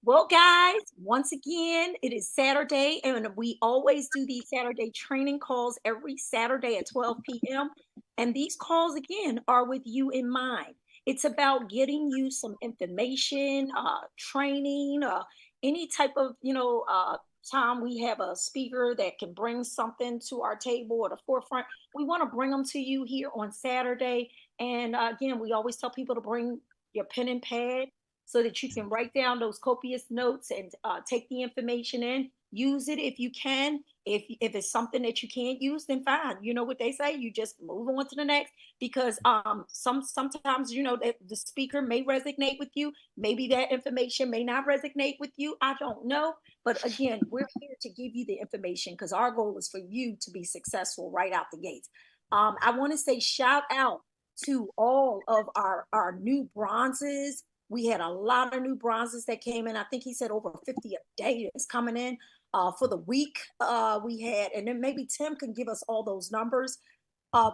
Well, guys, once again, it is Saturday, and we always do these Saturday training calls every Saturday at 12 p.m. And these calls, again, are with you in mind. It's about getting you some information, training, any type of, time we have a speaker that can bring something to our table or the forefront. We want to bring them to you here on Saturday. And again, we always tell people to bring your pen and pad so that you can write down those copious notes and take the information in. Use it if you can. If it's something that you can't use, then fine. You know what they say. You just move on to the next because sometimes that the speaker may resonate with you. Maybe that information may not resonate with you. I don't know. But again, we're here to give you the information because our goal is for you to be successful right out the gates. I want to say shout out to all of our new bronzes. We had a lot of new bronzes that came in. I think he said over 50 a day is coming in for the week. We had, and then maybe Tim can give us all those numbers.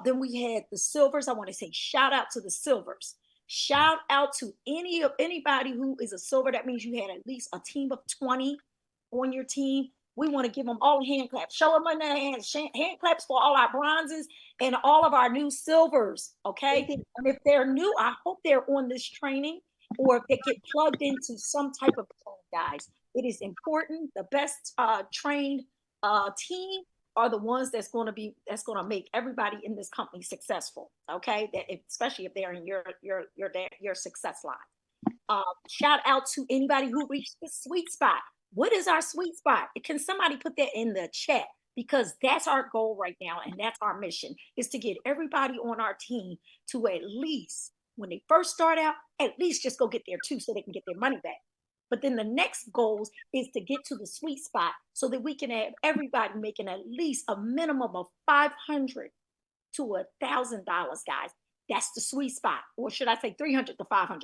Then we had the silvers. I want to say shout out to the silvers. Shout out to anybody who is a silver. That means you had at least a team of 20 on your team. We want to give them all a hand clap. Show them in their hands. Hand claps for all our bronzes and all of our new silvers. Okay. And if they're new, I hope they're on this training or if they get plugged into some type of guys. It is important. The best trained team are the ones that's going to make everybody in this company successful. Okay, especially if they're in your success line. Shout out to anybody who reached the sweet spot. What is our sweet spot? Can somebody put that in the chat? Because that's our goal right now, and that's our mission, is to get everybody on our team to at least, when they first start out, at least just go get there too so they can get their money back. But then the next goal is to get to the sweet spot so that we can have everybody making at least a minimum of $500 to $1,000, guys. That's the sweet spot. Or should I say $300 to $500?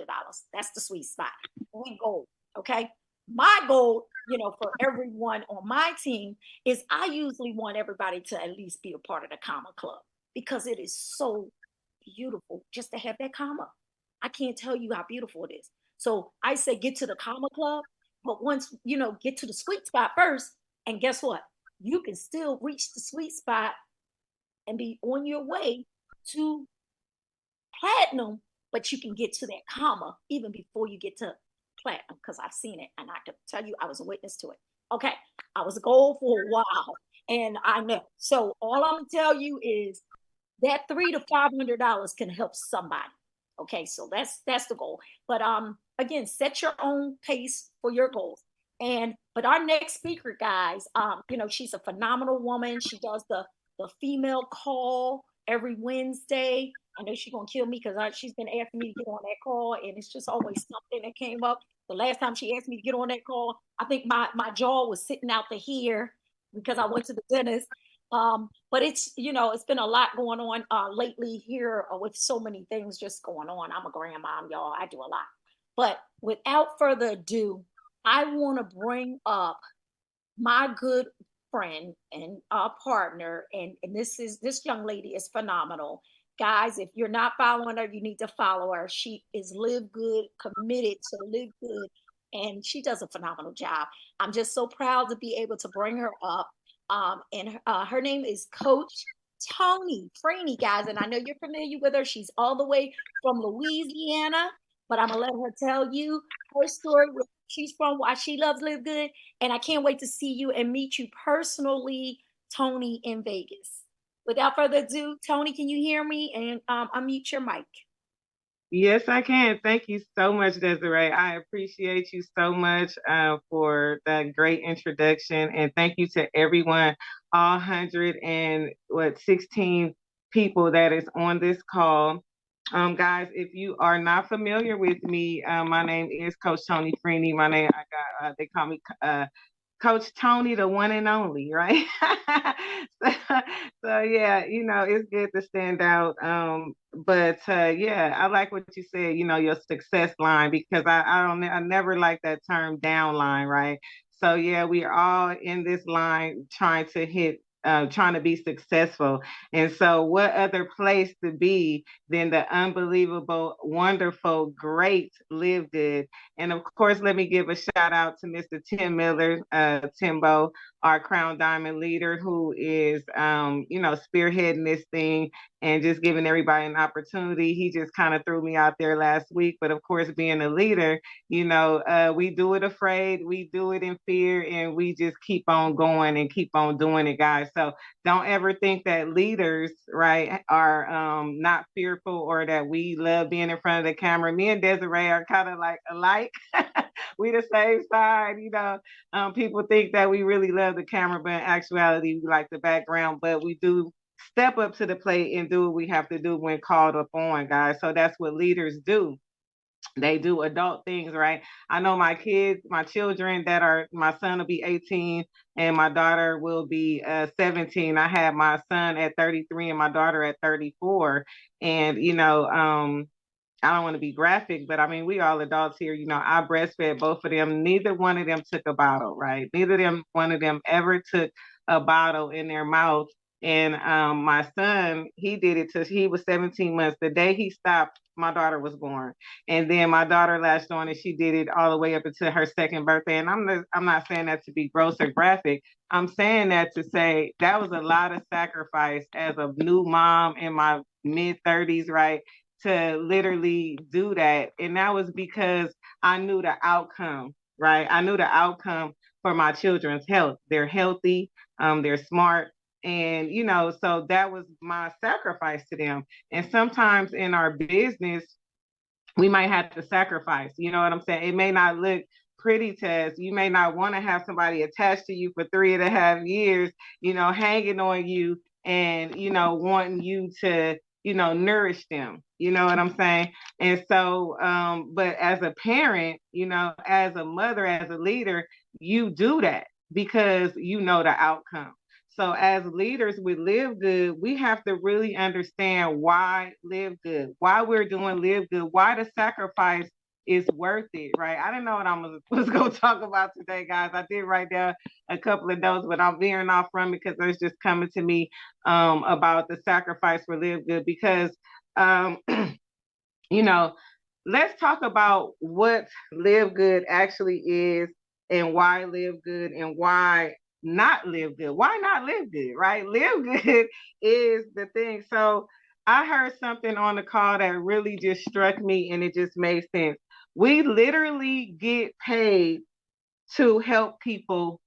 That's the sweet spot. We goal. Okay. My goal, for everyone on my team is I usually want everybody to at least be a part of the comma club because it is so beautiful just to have that comma. I can't tell you how beautiful it is. So I say get to the comma club, but once get to the sweet spot first, and guess what? You can still reach the sweet spot and be on your way to platinum, but you can get to that comma even before you get to platinum because I've seen it and I can tell you I was a witness to it. Okay, I was a goal for a while and I know. So all I'm gonna tell you is that $300 to $500 can help somebody. Okay, so that's the goal. But again, set your own pace for your goals. But our next speaker, guys, she's a phenomenal woman. She does the female call every Wednesday. I know she's gonna kill me because she's been asking me to get on that call, and it's just always something that came up. The last time she asked me to get on that call, I think my jaw was sitting out to here because I went to the dentist. But it's been a lot going on lately here with so many things just going on. I'm a grandmom, y'all. I do a lot. But without further ado, I want to bring up my good friend and partner, and this young lady is phenomenal. Guys, if you're not following her, you need to follow her. She is Live Good, committed to Live Good, and she does a phenomenal job. I'm just so proud to be able to bring her up. And her name is Coach Tony Freeney, guys. And I know you're familiar with her. She's all the way from Louisiana, but I'm gonna let her tell you her story, where she's from, why she loves Live Good. And I can't wait to see you and meet you personally, Tony, in Vegas. Without further ado, Tony, can you hear me? And unmute your mic. Yes, I can. Thank you so much, Desiree. I appreciate you so much for that great introduction. And thank you to everyone, all 116 people that is on this call. Guys, if you are not familiar with me, my name is Coach Tony Freeney. They call me Coach Tony, the one and only, right? so yeah, it's good to stand out. But yeah, I like what you said, your success line, because I never like that term down line, right? So yeah, we are all in this line trying to hit trying to be successful. And so what other place to be than the unbelievable, wonderful, great Live Good. And of course, let me give a shout out to Mr. Tim Miller, Timbo, our Crown Diamond leader, who is, spearheading this thing and just giving everybody an opportunity. He just kind of threw me out there last week. But of course, being a leader, we do it afraid, we do it in fear, and we just keep on going and keep on doing it, guys. So don't ever think that leaders, right, are not fearful or that we love being in front of the camera. Me and Desiree are kind of like alike. We the same side, people think that we really love the camera, but in actuality, we like the background. But we do step up to the plate and do what we have to do when called upon, guys. So that's what leaders do. They do adult things, right? I know my children my son will be 18 and my daughter will be 17. I have my son at 33 and my daughter at 34. And, I don't want to be graphic, but I mean, we all adults here, I breastfed both of them. Neither one of them took a bottle, right? One of them ever took a bottle in their mouth. And my son, he did it till he was 17 months. The day he stopped, my daughter was born. And then my daughter latched on and she did it all the way up until her second birthday. And I'm not saying that to be gross or graphic. I'm saying that to say that was a lot of sacrifice as a new mom in my mid 30s, right? To literally do that. And that was because I knew the outcome, right? I knew the outcome for my children's health. They're healthy, they're smart. And, so that was my sacrifice to them. And sometimes in our business, we might have to sacrifice. You know what I'm saying? It may not look pretty to us. You may not want to have somebody attached to you for 3.5 years, hanging on you and, wanting you to, nourish them. You know what I'm saying? And so, but as a parent, as a mother, as a leader, you do that because you know the outcome. So as leaders with Live Good, we have to really understand why Live Good, why we're doing Live Good, why the sacrifice is worth it, right? I didn't know what I was going to talk about today, guys. I did write down a couple of notes, but I'm veering off from it because it's just coming to me about the sacrifice for Live Good because, let's talk about what Live Good actually is and why Live Good and why not live good. Why not live good, right? Live good is the thing. So I heard something on the call that really just struck me and it just made sense. We literally get paid to help people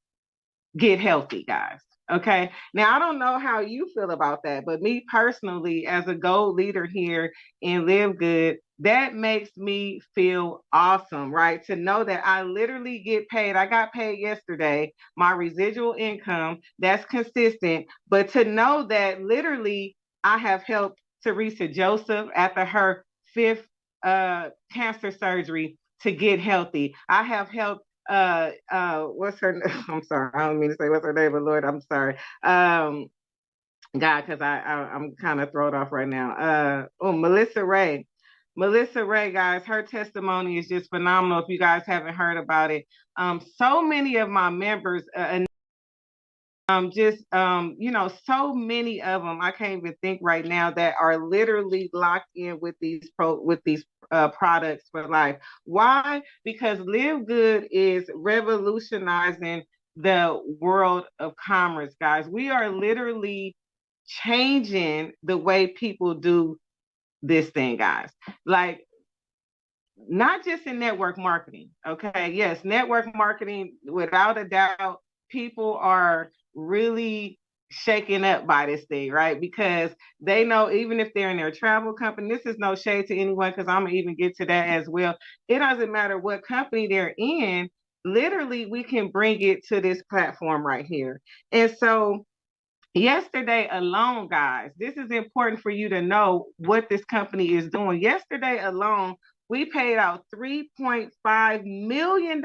get healthy, guys. Okay. Now, I don't know how you feel about that, but me personally, as a gold leader here in Live Good, that makes me feel awesome, right? To know that I literally get paid. I got paid yesterday, my residual income, that's consistent. But to know that literally I have helped Teresa Joseph after her fifth cancer surgery to get healthy. I have helped what's her I'm sorry, I don't mean to say what's her name, but Lord, I'm sorry. God, because I'm kind of thrown off right now. Melissa Ray. Melissa Ray, guys, her testimony is just phenomenal. If you guys haven't heard about it, so many of my members, so many of them, I can't even think right now, that are literally locked in with these products for life. Why? Because Live Good is revolutionizing the world of commerce, guys. We are literally changing the way people do this thing, guys. Like, not just in network marketing. Okay. Yes, network marketing, without a doubt, people are really shaken up by this thing, right? Because they know, even if they're in their travel company, this is no shade to anyone, because I'm gonna even get to that as well. It doesn't matter what company they're in, literally we can bring it to this platform right here. And so yesterday alone, guys, this is important for you to know what this company is doing. Yesterday alone, we paid out $3.5 million.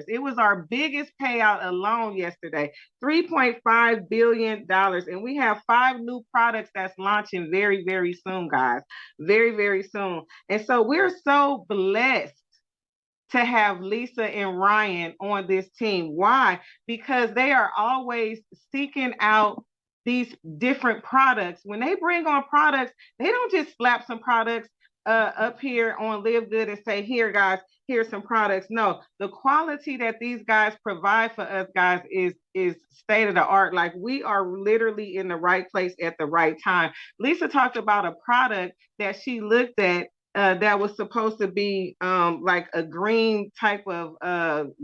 It was our biggest payout alone yesterday, $3.5 billion. And we have 5 new products that's launching very, very soon, guys. Very, very soon. And so we're so blessed to have Lisa and Ryan on this team. Why? Because they are always seeking out these different products. When they bring on products, they don't just slap some products up here on Live Good and say, here, guys, here's some products. No, the quality that these guys provide for us, guys, is state of the art. Like, we are literally in the right place at the right time. Lisa talked about a product that she looked at that was supposed to be like a green type of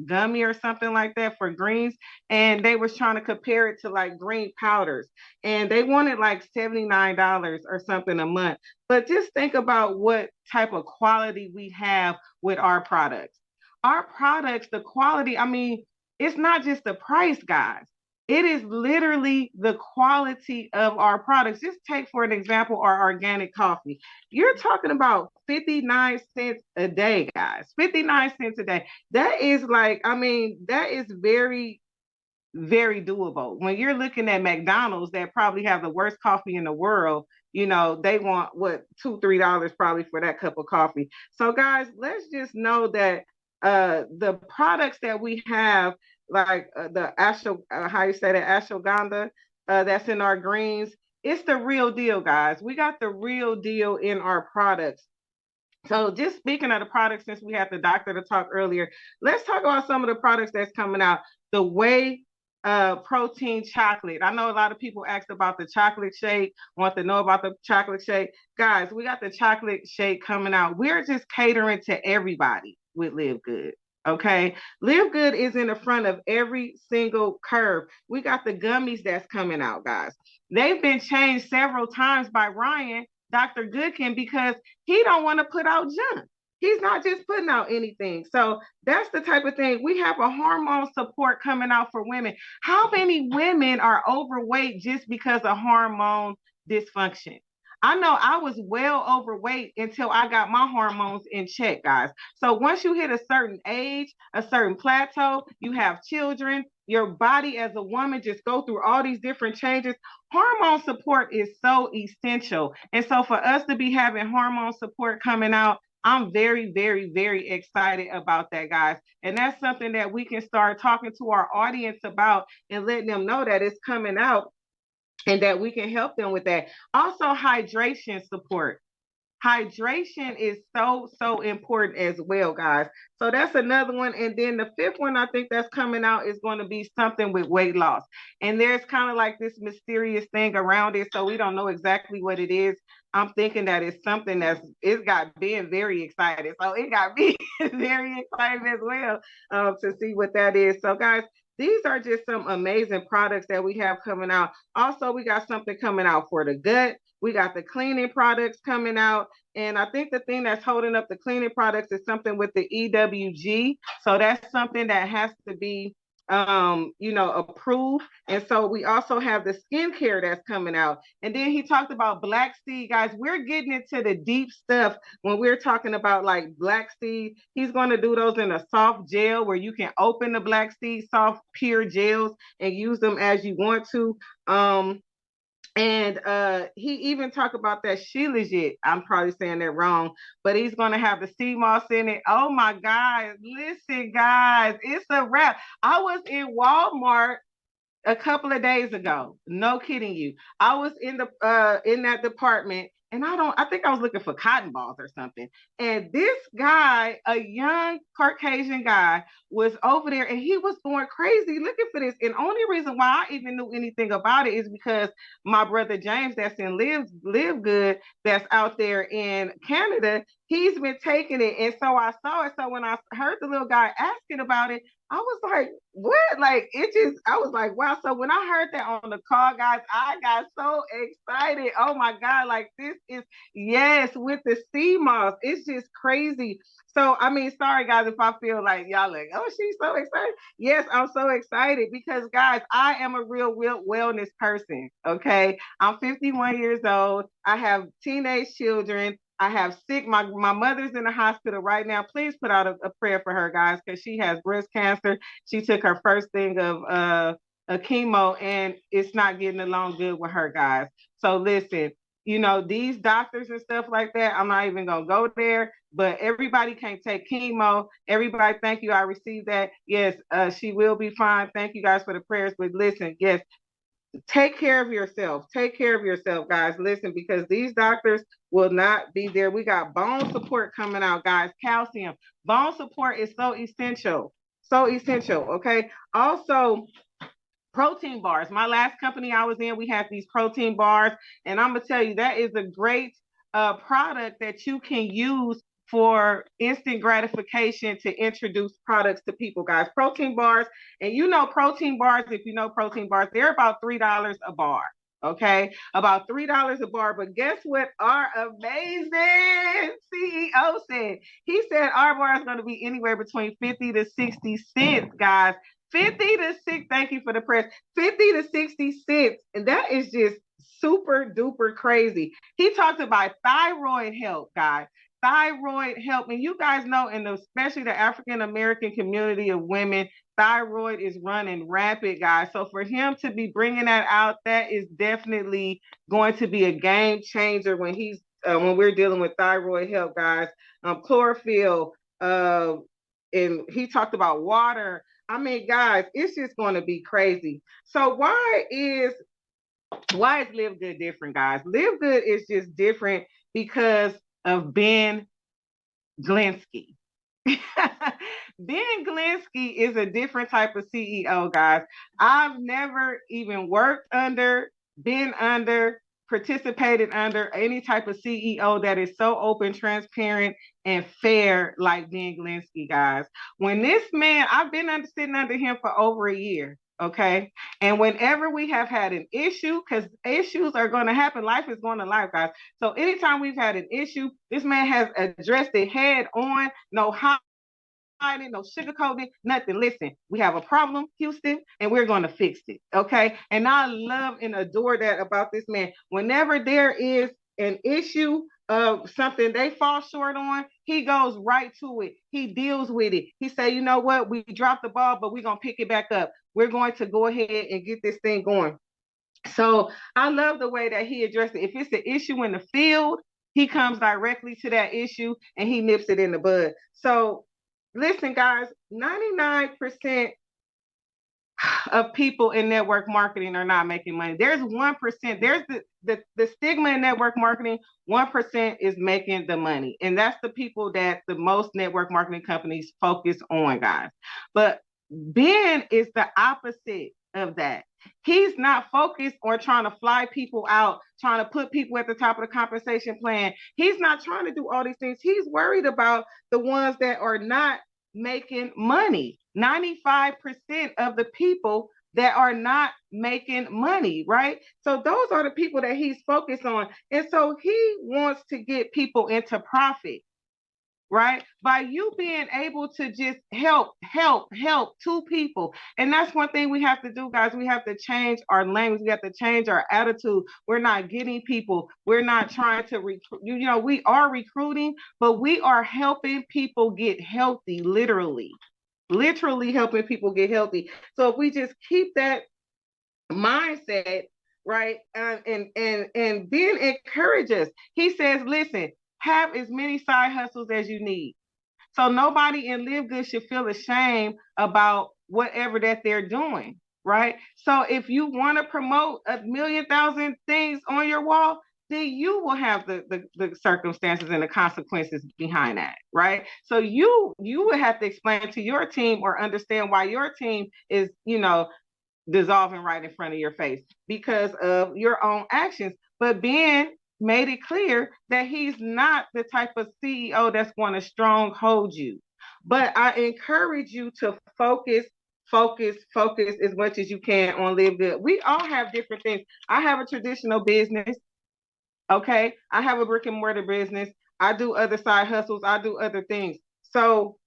gummy or something like that for greens. And they was trying to compare it to like green powders. And they wanted like $79 or something a month. But just think about what type of quality we have with our products. Our products, the quality, I mean, it's not just the price, guys. It is literally the quality of our products. Just take, for an example, our organic coffee. You're talking about 59 cents a day, guys. 59 cents a day. That is like, I mean, that is very, very doable. When you're looking at McDonald's that probably have the worst coffee in the world, you know, they want what, $2, $3 probably for that cup of coffee. So guys, let's just know that the products that we have, like the how you say that, ashwagandha, that's in our greens, it's the real deal, guys. We got the real deal in our products. So just speaking of the products, since we had the doctor to talk earlier, let's talk about some of the products that's coming out. The whey protein chocolate. I know a lot of people asked about the chocolate shake, want to know about the chocolate shake. Guys, we got the chocolate shake coming out. We're just catering to everybody with Live Good. Okay, Live Good is in the front of every single curve. We got the gummies that's coming out, guys. They've been changed several times by Ryan, Dr. Goodkin, because he don't want to put out junk. He's not just putting out anything. So that's the type of thing. We have a hormone support coming out for women. How many women are overweight just because of hormone dysfunction? I know I was well overweight until I got my hormones in check, guys. So once you hit a certain age, a certain plateau, you have children, your body as a woman just go through all these different changes. Hormone support is so essential. And so for us to be having hormone support coming out, I'm very, very, very excited about that, guys. And that's something that we can start talking to our audience about and letting them know that it's coming out and that we can help them with that. Also, hydration support. Hydration is so important as well, guys. So that's another one. And then the fifth one I think that's coming out is going to be something with weight loss. And there's kind of like this mysterious thing around it, so we don't know exactly what it is. I'm thinking that it's something it's got Ben very excited. So it got me very excited as well to see what that is. So guys, these are just some amazing products that we have coming out. Also, we got something coming out for the gut. We got the cleaning products coming out. And I think the thing that's holding up the cleaning products is something with the EWG. So that's something that has to be, approved. And so we also have the skincare that's coming out. And then he talked about black seed, guys. We're getting into the deep stuff when we're talking about like black seed. He's going to do those in a soft gel where you can open the black seed soft pure gels and use them as you want to. And he even talked about that she legit. I'm probably saying that wrong, but he's going to have the sea moss in it. Oh my God. Listen, guys, it's a wrap. I was in Walmart a couple of days ago. No kidding you. I was in that department and I think I was looking for cotton balls or something. And this guy, a young Caucasian guy, was over there and he was going crazy looking for this. And only reason why I even knew anything about it is because my brother James, that's in Live Good, that's out there in Canada, he's been taking it. And so I saw it. So when I heard the little guy asking about it, I was like, what? Like, I was like, wow. So when I heard that on the call, guys, I got so excited. Oh my God. Like, this is, yes, with the sea moss. It's just crazy. So, I mean, sorry, guys, if I feel like y'all like, oh, she's so excited. Yes, I'm so excited because, guys, I am a real wellness person. Okay. I'm 51 years old. I have teenage children. I have sick. My mother's in the hospital right now. Please put out a prayer for her, guys, because she has breast cancer. She took her first thing of a chemo, and it's not getting along good with her, guys. So listen, these doctors and stuff like that, I'm not even going to go there, but everybody can't take chemo. Everybody, thank you. I received that. Yes, she will be fine. Thank you guys for the prayers. But listen, yes, take care of yourself. Take care of yourself, guys. Listen, because these doctors will not be there. We got bone support coming out, guys. Calcium. Bone support is so essential. So essential. Okay. Also, protein bars. My last company I was in, we had these protein bars, and I'm gonna tell you that is a great product that you can use for instant gratification to introduce products to people, guys. Protein bars, and you know protein bars. If you know protein bars, they're about $3 a bar. Okay, about $3 a bar. But guess what? Our amazing CEO said. He said our bar is going to be anywhere between 50 to 60 cents, guys. 50 to 6, thank you for the press. 50 to 60 cents. And that is just super duper crazy. He talked about thyroid health, guys. Thyroid health. And you guys know, especially the African American community of women, thyroid is running rapid, guys. So for him to be bringing that out, that is definitely going to be a game changer when we're dealing with thyroid health, guys. Chlorophyll, and he talked about water. I mean, guys, it's just going to be crazy. So why is Live Good different, guys? Live Good is just different because of Ben Glinsky. Ben Glinsky is a different type of CEO, guys. I've never even worked under, been under, participated under any type of CEO that is so open, transparent, and fair like Ben Glinsky, guys. When this man, I've been sitting under him for over a year. Okay. And whenever we have had an issue, because issues are going to happen, life is going to life, guys. So anytime we've had an issue, this man has addressed it head on, no hiding, no sugarcoating, nothing. Listen, we have a problem, Houston, and we're going to fix it. Okay. And I love and adore that about this man. Whenever there is an issue of something they fall short on, he goes right to it. He deals with it. He say, you know what? We dropped the ball, but we're going to pick it back up. We're going to go ahead and get this thing going. So I love the way that he addressed it. If it's an issue in the field, he comes directly to that issue and he nips it in the bud. So listen, guys, 99% of people in network marketing are not making money. There's 1%. There's the stigma in network marketing. 1% is making the money. And that's the people that the most network marketing companies focus on, guys. But Ben is the opposite of that. He's not focused on trying to fly people out, trying to put people at the top of the compensation plan. He's not trying to do all these things. He's worried about the ones that are not making money. 95% of the people that are not making money, right? So those are the people that he's focused on. And so he wants to get people into profit, right? By you being able to just help two people. And that's one thing we have to do, guys. We have to change our language. We have to change our attitude. We're not getting people. We're not trying to recruit. You know, we are recruiting, but we are helping people get healthy, literally helping people get healthy. So if we just keep that mindset, right, and Ben encourages. He says, listen, have as many side hustles as you need. So nobody in Live Good should feel ashamed about whatever that they're doing, right? So if you want to promote 1,000,000 things on your wall, then you will have the circumstances and the consequences behind that, right? So you would have to explain to your team or understand why your team is, dissolving right in front of your face because of your own actions. But Ben made it clear that he's not the type of CEO that's going to stronghold you. But I encourage you to focus as much as you can on Live Good. We all have different things. I have a traditional business. Okay. I have a brick and mortar business. I do other side hustles. I do other things. So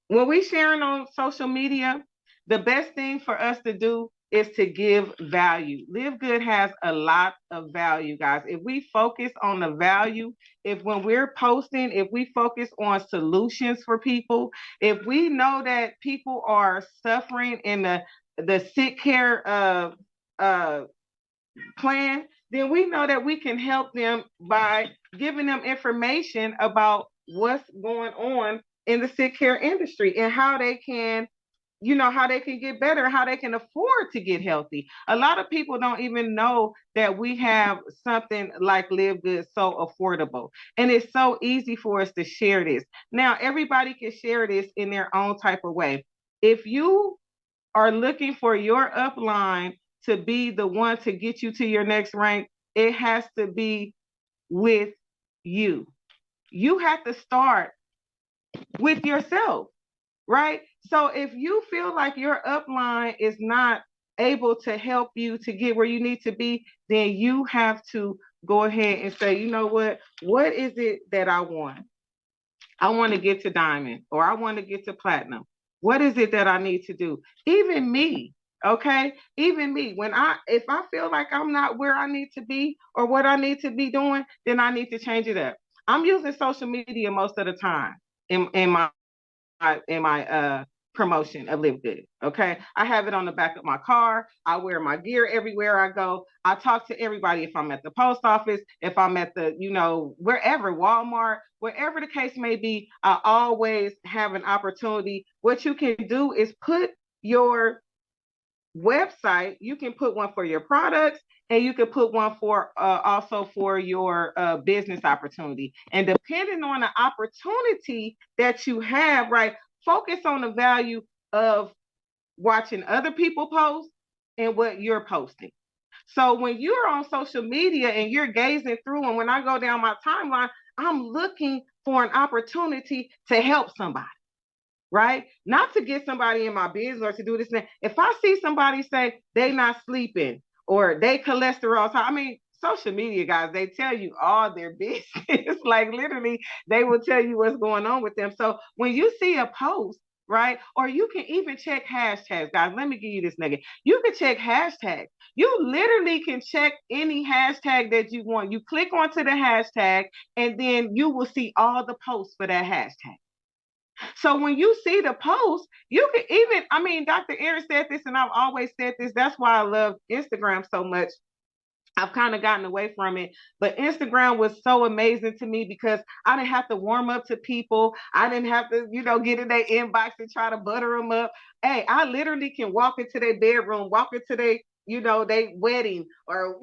when we sharing on social media, the best thing for us to do is to give value. Live Good has a lot of value, guys. If we focus on the value, when we're posting, if we focus on solutions for people, if we know that people are suffering in the sick care plan, then we know that we can help them by giving them information about what's going on in the sick care industry and how they can how they can get better, how they can afford to get healthy. A lot of people don't even know that we have something like Live Good so affordable. And it's so easy for us to share this. Now, everybody can share this in their own type of way. If you are looking for your upline to be the one to get you to your next rank, it has to be with you. You have to start with yourself, right? So if you feel like your upline is not able to help you to get where you need to be, then you have to go ahead and say, you know what is it that I want? I want to get to diamond, or I want to get to platinum. What is it that I need to do? Even me, okay? Even me, if I feel like I'm not where I need to be or what I need to be doing, then I need to change it up. I'm using social media most of the time in my promotion of Live Good. Okay. I have it on the back of my car. I wear my gear everywhere I go. I talk to everybody if I'm at the post office, if I'm at the, wherever, Walmart, wherever the case may be, I always have an opportunity. What you can do is put your website, you can put one for your products, and you can put one for also for your business opportunity. And depending on the opportunity that you have, right, focus on the value of watching other people post and what you're posting. So when you're on social media and you're gazing through, and when I go down my timeline, I'm looking for an opportunity to help somebody, right? Not to get somebody in my business or to do this. If I see somebody say they not sleeping or they cholesterol, I mean, social media guys, they tell you all their business. Like literally, they will tell you what's going on with them. So when you see a post, right, or you can even check hashtags, guys. Let me give you this nugget. You can check hashtags. You literally can check any hashtag that you want. You click onto the hashtag, and then you will see all the posts for that hashtag. So when you see the post, you can even, I mean, Dr. Aaron said this, and I've always said this. That's why I love Instagram so much. I've kind of gotten away from it, but Instagram was so amazing to me because I didn't have to warm up to people. I didn't have to, get in their inbox and try to butter them up. Hey, I literally can walk into their bedroom, walk into they wedding or,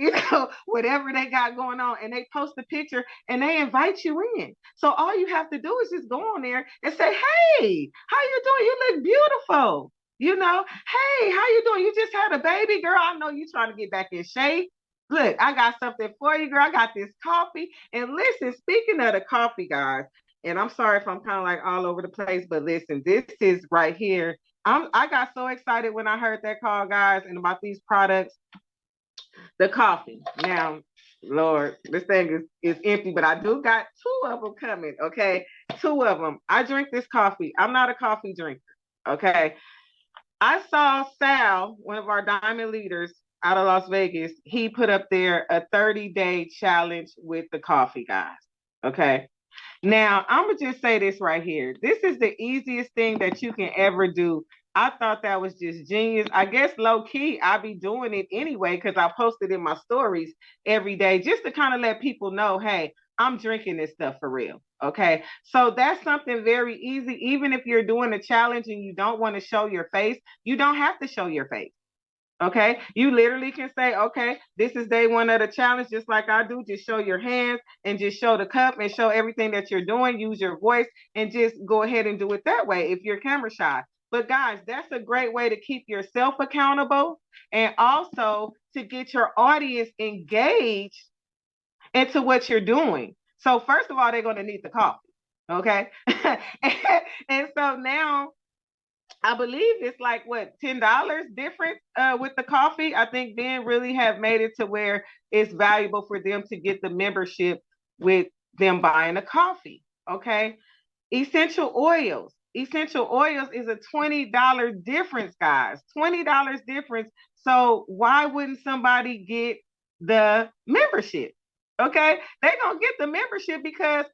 whatever they got going on, and they post a picture and they invite you in. So all you have to do is just go on there and say, hey, how you doing? You look beautiful. Hey, how you doing? You just had a baby, girl. I know you trying to get back in shape. Look, I got something for you, girl. I got this coffee. And listen, speaking of the coffee, guys, and I'm sorry if I'm kind of like all over the place, but listen, this is right here. I got so excited when I heard that call, guys, and about these products. The coffee. Now, Lord, this thing is empty, but I do got 2 of them coming, okay? 2 of them. I drink this coffee. I'm not a coffee drinker, okay? I saw Sal, one of our diamond leaders out of Las Vegas, he put up there a 30-day challenge with the coffee, guys. Okay. Now, I'm going to just say this right here. This is the easiest thing that you can ever do. I thought that was just genius. I guess low key, I be doing it anyway because I posted in my stories every day just to kind of let people know, hey, I'm drinking this stuff for real. Okay. So that's something very easy. Even if you're doing a challenge and you don't want to show your face, you don't have to show your face. Okay. You literally can say, okay, this is day 1 of the challenge, just like I do. Just show your hands and just show the cup and show everything that you're doing. Use your voice and just go ahead and do it that way if you're camera shy. But guys, that's a great way to keep yourself accountable and also to get your audience engaged into what you're doing. So first of all, they're going to need the coffee. Okay. and so now I believe it's like what, $10 difference with the coffee. I think Ben really have made it to where it's valuable for them to get the membership with them buying a coffee. Okay. Essential oils. Essential oils is a $20 difference, guys. $20 difference. So why wouldn't somebody get the membership? Okay. They're gonna get the membership because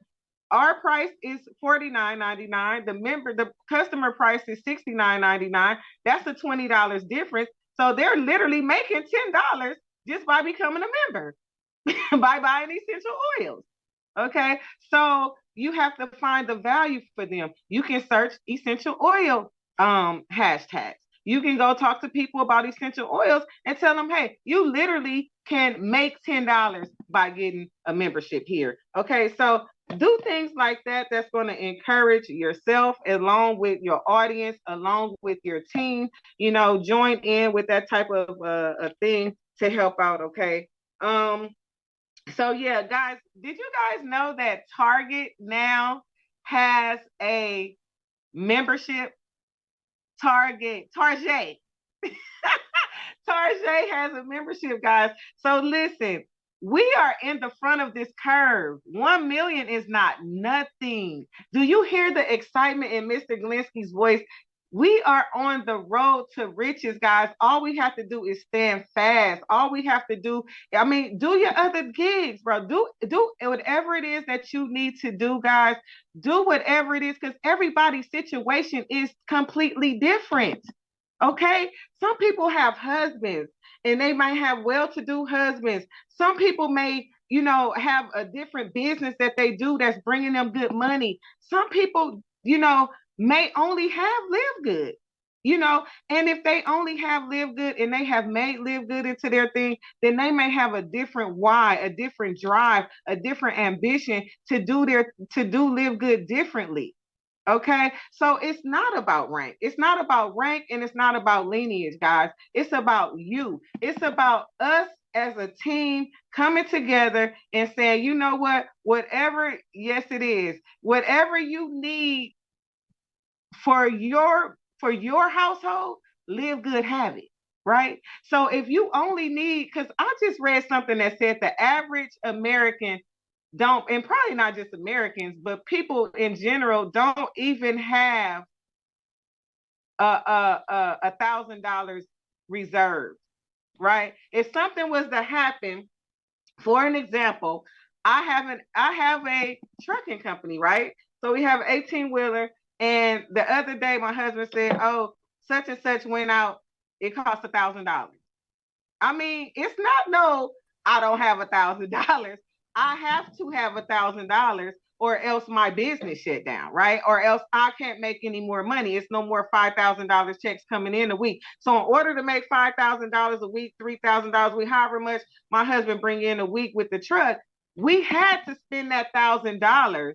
our price is $49.99. The customer price is $69.99. That's a $20 difference. So they're literally making $10 just by becoming a member, by buying essential oils. Okay. So you have to find the value for them. You can search essential oil hashtags. You can go talk to people about essential oils and tell them, hey, you literally can make $10 by getting a membership here. Okay, so do things like that. That's going to encourage yourself along with your audience, along with your team. Join in with that type of a thing to help out. Okay. So yeah, guys, did you guys know that Target now has a membership? Target has a membership, guys. So listen, we are in the front of this curve. 1 million is not nothing. Do you hear the excitement in Mr. Glinsky's voice? We are on the road to riches, guys. All we have to do is stand fast. All we have to do, do your other gigs, bro. Do whatever it is that you need to do, guys. Do whatever it is, because everybody's situation is completely different. Okay, some people have husbands and they might have well-to-do husbands. Some people may, have a different business that they do that's bringing them good money. Some people, may only have Live Good, and if they only have Live Good and they have made Live Good into their thing, then they may have a different why, a different drive, a different ambition to do Live Good differently. Okay, so it's not about rank. It's not about rank and it's not about lineage, guys. It's about you. It's about us as a team coming together and saying, you know what, whatever, yes, it is, whatever you need for your household, Live Good have it. Right. So if you only need, because I just read something that said the average American don't, and probably not just Americans, but people in general don't even have $1,000 reserved, right? If something was to happen, for an example, I have a trucking company, right? So we have an 18-wheeler, and the other day my husband said, "Oh, such and such went out. It cost $1,000." It's not no, I don't have $1,000. I have to have $1,000 or else my business shut down, right? Or else I can't make any more money. It's no more $5,000 checks coming in a week. So in order to make $5,000 a week, $3,000 a week, however much my husband bring in a week with the truck, we had to spend that $1,000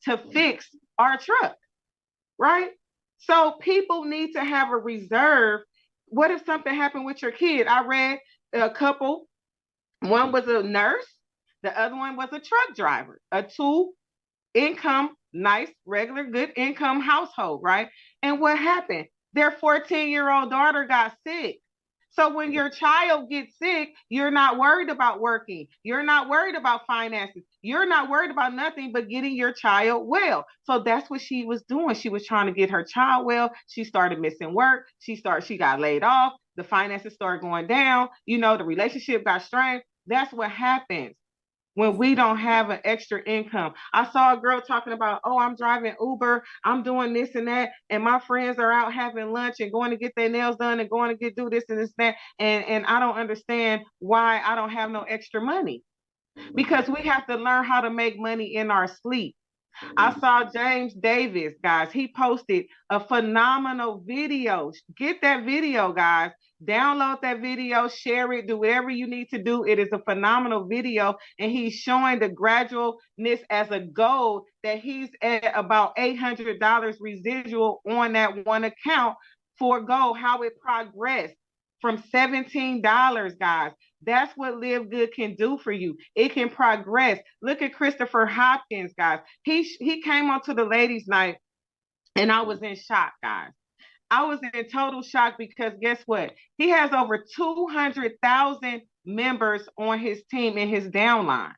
to fix our truck, right? So people need to have a reserve. What if something happened with your kid? I read a couple. One was a nurse. The other one was a truck driver. A two-income, nice, regular, good income household, right? And what happened? Their 14-year-old daughter got sick. So when your child gets sick, you're not worried about working. You're not worried about finances. You're not worried about nothing but getting your child well. So that's what she was doing. She was trying to get her child well. She started missing work. She got laid off. The finances started going down. The relationship got strained. That's what happens when we don't have an extra income. I saw a girl talking about, oh, I'm driving Uber, I'm doing this and that, and my friends are out having lunch and going to get their nails done and going to do this and this and that, and I don't understand why I don't have no extra money. Because we have to learn how to make money in our sleep. I saw James Davis, guys. He posted a phenomenal video. Get that video, guys. Download that video, share it, do whatever you need to do. It is a phenomenal video, and he's showing the gradualness as a goal that he's at about $800 residual on that one account for goal, how it progressed from $17, guys. That's what Live Good can do for you. It can progress. Look at Christopher Hopkins, guys. He came onto the ladies' night, and I was in shock, guys. I was in total shock because guess what? He has over 200,000 members on his team in his downline.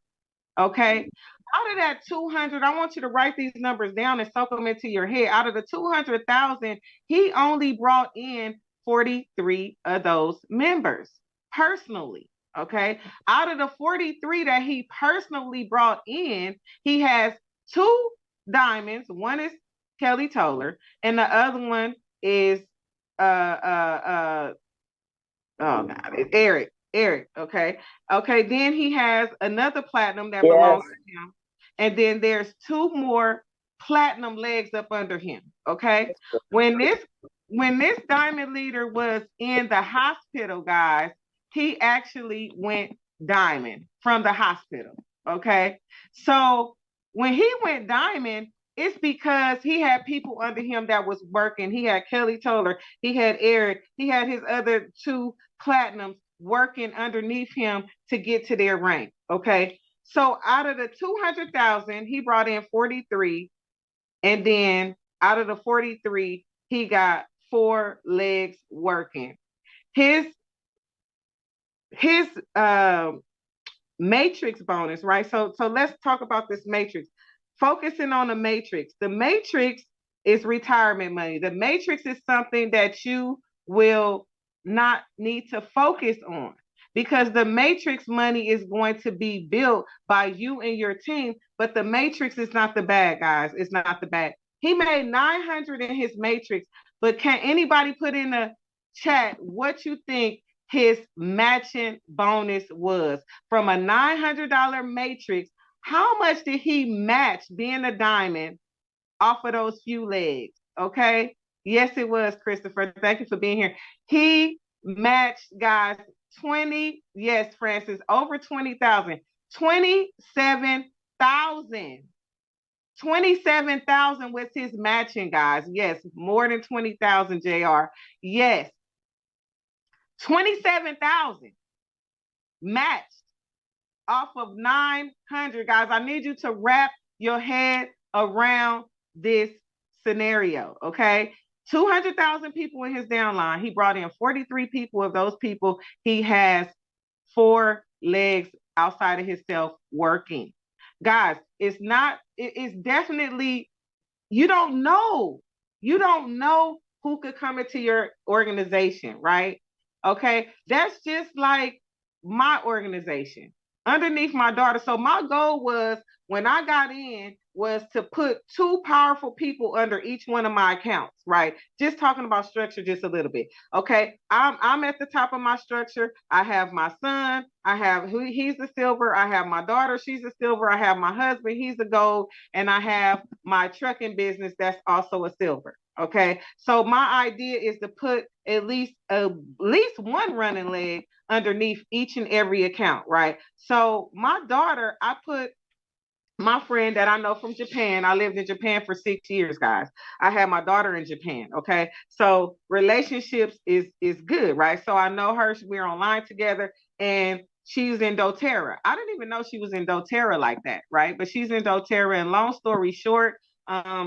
Okay. Out of that 200, I want you to write these numbers down and soak them into your head. Out of the 200,000, he only brought in 43 of those members personally. Okay. Out of the 43 that he personally brought in, he has 2 diamonds. One is Kelly Toller, and the other one is oh God, it's Eric. Okay. Then he has another platinum that belongs to him. And then there's 2 more platinum legs up under him. Okay. When this when this diamond leader was in the hospital, guys, he actually went diamond from the hospital. Okay. So when he went diamond, it's because he had people under him that was working. He had Kelly Toller, he had Eric, he had his other two platinums working underneath him to get to their rank. Okay. So out of the 200,000, he brought in 43. And then out of the 43, he got 4 legs working. His matrix bonus, right? So let's talk about this matrix. Focusing on the matrix. The matrix is retirement money. The matrix is something that you will not need to focus on because the matrix money is going to be built by you and your team, but the matrix is not the bad, guys. It's not the bad. He made 900 in his matrix, but can anybody put in the chat what you think his matching bonus was? From a $900 matrix, how much did he match being a diamond off of those few legs? Okay. Yes, it was, Christopher. Thank you for being here. He matched, guys, 20, yes, Francis, over 20,000, 27,000. 27,000 was his matching, guys. Yes, more than 20,000, JR. Yes, 27,000 matched off of 900, guys. I need you to wrap your head around this scenario, okay? 200,000 people in his downline. He brought in 43 people. Of those people, he has 4 legs outside of himself working. Guys, it's definitely, you don't know who could come into your organization, right? Okay, that's just like my organization underneath my daughter. So my goal was, when I got in, was to put 2 powerful people under each one of my accounts, right? Just talking about structure just a little bit. Okay, I'm at the top of my structure. I have my son, he's a silver. I have my daughter, she's a silver. I have my husband, he's a gold, and I have my trucking business that's also a silver. Okay, so my idea is to put at least one running leg underneath each and every account, right? So my daughter, I put my friend that I know from Japan. I lived in Japan for 6 years, guys. I had my daughter in Japan. Okay, so relationships is good, right? So I know her. We're online together, and she's in doTERRA. I didn't even know she was in doTERRA like that, right? But she's in doTERRA, and long story short,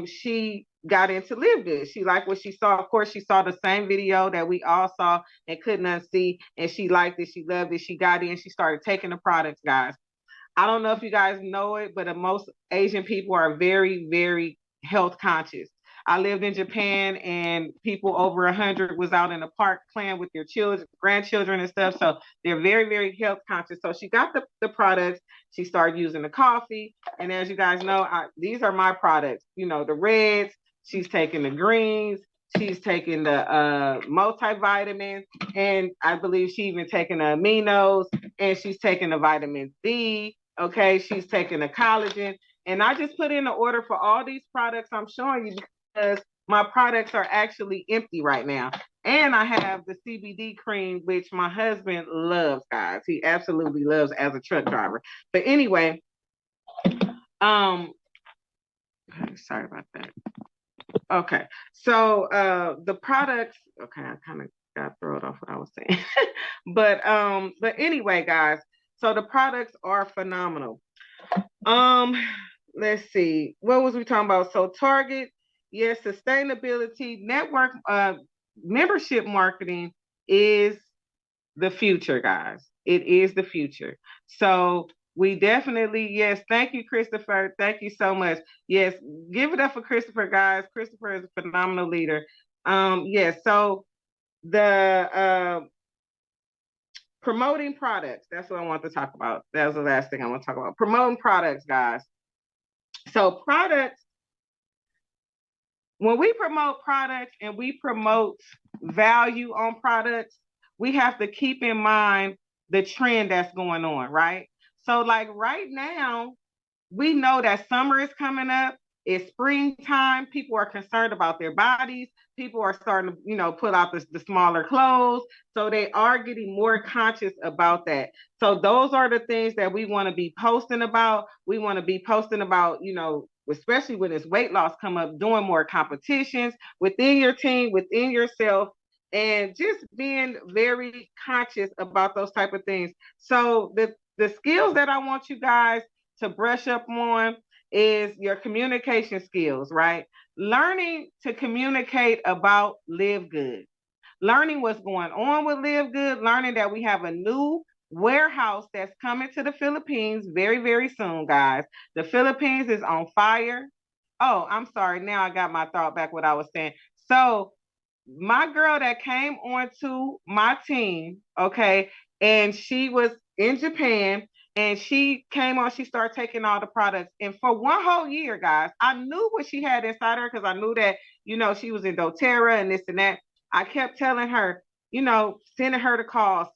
she got into LIVEGOOD. She liked what she saw. Of course, she saw the same video that we all saw and couldn't unsee, and she liked it. She loved it. She got in. She started taking the products, guys. I don't know if you guys know it, but most Asian people are very, very health conscious. I lived in Japan, and people over 100 was out in the park playing with their children, grandchildren and stuff. So they're very, very health conscious. So she got the products. She started using the coffee. And as you guys know, these are my products. You know, the reds. She's taking the greens. She's taking the multivitamins. And I believe she even taking the aminos. And she's taking the vitamin D. Okay, she's taking the collagen. And I just put in the order for all these products I'm showing you because my products are actually empty right now. And I have the CBD cream, which my husband loves, guys. He absolutely loves as a truck driver. But anyway, sorry about that. Okay, so the products, okay, I kind of got thrown off what I was saying. but anyway, guys, so the products are phenomenal. Let's see, what was we talking about? So Target, yes, sustainability, network, membership marketing is the future, guys. It is the future. So we definitely, yes, thank you, Christopher. Thank you so much. Yes, give it up for Christopher, guys. Christopher is a phenomenal leader. Yes, so the promoting products, that's what I want to talk about. That was the last thing I want to talk about. Promoting products, guys. So products, when we promote products and we promote value on products, we have to keep in mind the trend that's going on, right? So like right now, we know that summer is coming up. It's springtime. People are concerned about their bodies. people are starting to, put out the smaller clothes. So they are getting more conscious about that. So those are the things that we want to be posting about. We want to be posting about, especially when this weight loss come up, doing more competitions within your team, within yourself, and just being very conscious about those type of things. So the skills that I want you guys to brush up on is your communication skills, right? Learning to communicate about Live Good, learning what's going on with Live Good, learning that we have a new warehouse that's coming to the Philippines very, very soon, guys. The Philippines is on fire. Oh, I'm sorry. Now I got my thought back what I was saying. So my girl that came onto my team, okay, and she was in Japan and she came on, she started taking all the products. And for one whole year, guys, I knew what she had inside her because I knew that, she was in doTERRA and this and that. I kept telling her, sending her the calls,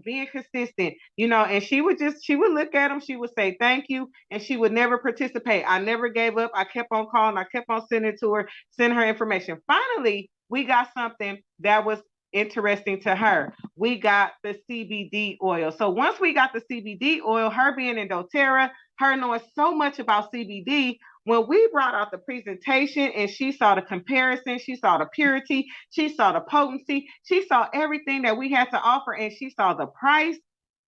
being consistent, and she would look at them, she would say thank you, and she would never participate. I never gave up. I kept on calling, I kept on sending to her, sending her information. Finally, we got something that was interesting to her. We got the CBD oil. So once we got the CBD oil, her being in doTERRA, her knowing so much about CBD, when we brought out the presentation and she saw the comparison, she saw the purity, she saw the potency, she saw everything that we had to offer, and she saw the price.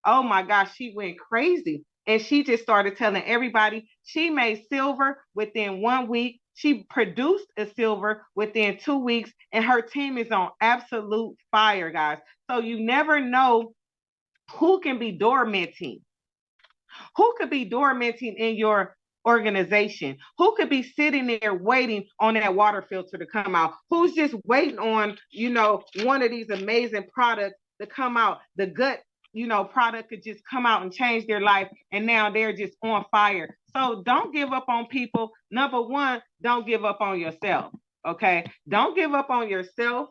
Oh my gosh, she went crazy. And she just started telling everybody she made silver within 1 week. She produced a silver within 2 weeks, and her team is on absolute fire, guys. So you never know who can be dormanting. Who could be dormanting in your organization? Who could be sitting there waiting on that water filter to come out? Who's just waiting on, one of these amazing products to come out? The gut, product could just come out and change their life, and now they're just on fire. So don't give up on people. Number one, don't give up on yourself. Okay, don't give up on yourself.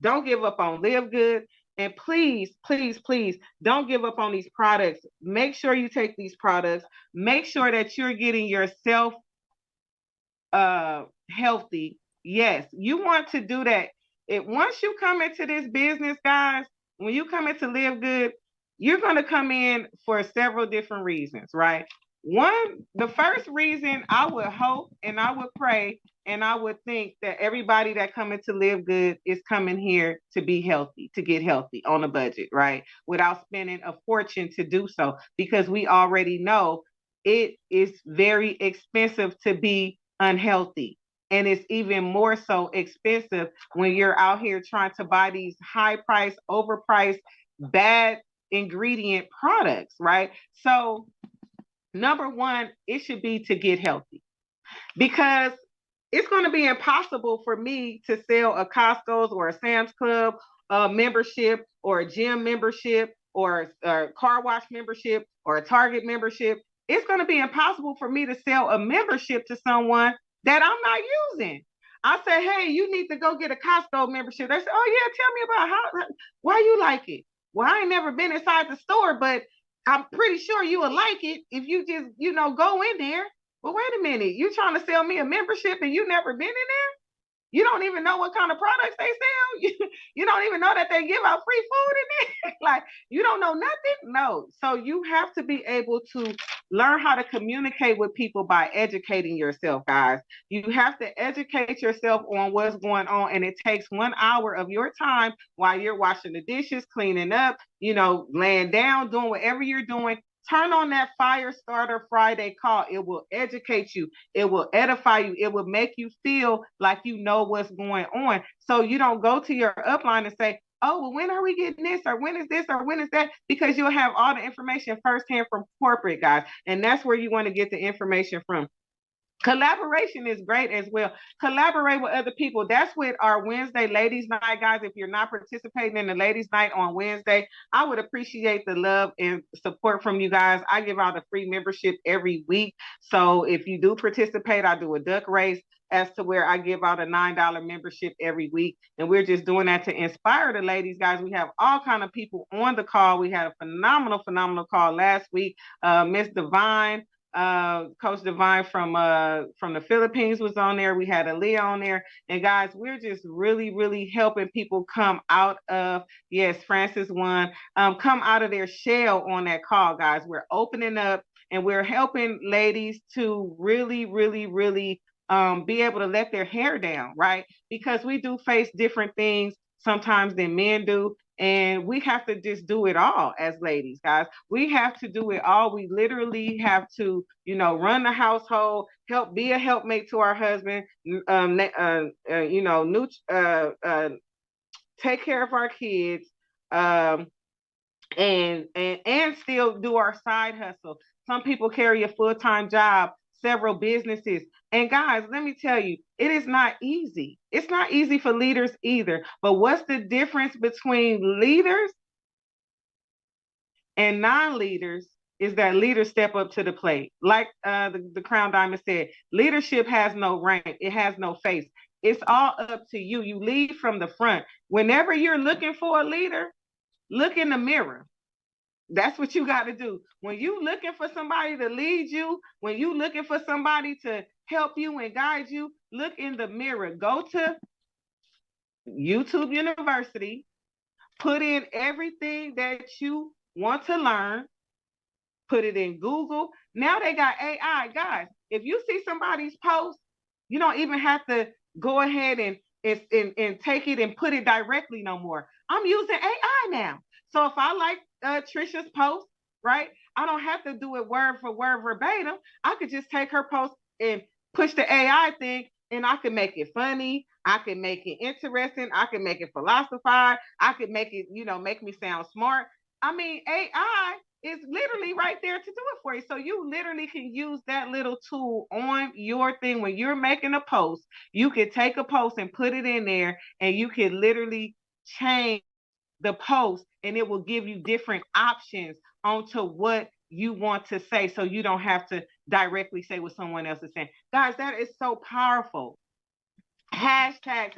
Don't give up on Live Good. And please, please, please don't give up on these products. Make sure you take these products. Make sure that you're getting yourself healthy. Yes, you want to do that. Once you come into this business, guys, when you come into Live Good, you're going to come in for several different reasons, right? The first reason, I would hope and I would pray and I would think that everybody that coming to Live Good is coming here to be healthy, to get healthy on a budget, right? Without spending a fortune to do so, because we already know it is very expensive to be unhealthy. And it's even more so expensive when you're out here trying to buy these high price, overpriced, bad ingredient products, right? So number one, it should be to get healthy, because it's going to be impossible for me to sell a Costco's or a Sam's Club membership, or a gym membership, or a car wash membership, or a Target membership. It's going to be impossible for me to sell a membership to someone that I'm not using. I say, hey, you need to go get a Costco membership. They say, oh yeah, tell me about why you like it. Well, I ain't never been inside the store, but I'm pretty sure you will like it if you just, go in there. Well, wait a minute. You trying to sell me a membership and you never been in there? You don't even know what kind of products they sell. You don't even know that they give out free food in there. Like, you don't know nothing? No. So you have to be able to learn how to communicate with people by educating yourself, guys. You have to educate yourself on what's going on. And it takes 1 hour of your time while you're washing the dishes, cleaning up, laying down, doing whatever you're doing. Turn on that Fire Starter Friday call. It will educate you. It will edify you. It will make you feel like you know what's going on. So you don't go to your upline and say, oh, well, when are we getting this? Or when is this? Or when is that? Because you'll have all the information firsthand from corporate, guys. And that's where you want to get the information from. Collaboration is great as well. Collaborate with other people. That's what our Wednesday ladies night, guys. If you're not participating in the ladies night on Wednesday, I would appreciate the love and support from you guys. I give out a free membership every week. So if you do participate, I do a duck race as to where I give out a $9 membership every week. And we're just doing that to inspire the ladies, guys. We have all kind of people on the call. We had a phenomenal call last week. Miss Divine, Coach Divine from the Philippines was on there. We had Aaliyah on there. And guys, we're just really, really helping people come out of, yes, Francis won, come out of their shell on that call, guys. We're opening up and we're helping ladies to really, really, really be able to let their hair down, right? Because we do face different things sometimes than men do. And we have to just do it all as ladies, guys. We have to do it all. We literally have to, run the household, be a helpmate to our husband, take care of our kids, and still do our side hustle. Some people carry a full-time job, several businesses. And guys, let me tell you, it is not easy. It's not easy for leaders either. But what's the difference between leaders and non-leaders is that leaders step up to the plate. Like the Crown Diamond said, leadership has no rank. It has no face. It's all up to you. You lead from the front. Whenever you're looking for a leader, look in the mirror. That's what you got to do. When you looking for somebody to lead you, when you looking for somebody to help you and guide you, look in the mirror. Go to YouTube University, put in everything that you want to learn, put it in Google. Now they got AI, guys. If you see somebody's post, you don't even have to go ahead and take it and put it directly no more. I'm using AI now. So if I like Trisha's post, right, I don't have to do it word for word verbatim. I could just take her post and push the AI thing, and I can make it funny. I can make it interesting. I can make it philosophize. I could make it, make me sound smart. I mean, AI is literally right there to do it for you. So you literally can use that little tool on your thing when you're making a post. You could take a post and put it in there, and you can literally change the post, and it will give you different options onto what you want to say, so you don't have to directly say what someone else is saying. Guys, that is so powerful. Hashtags.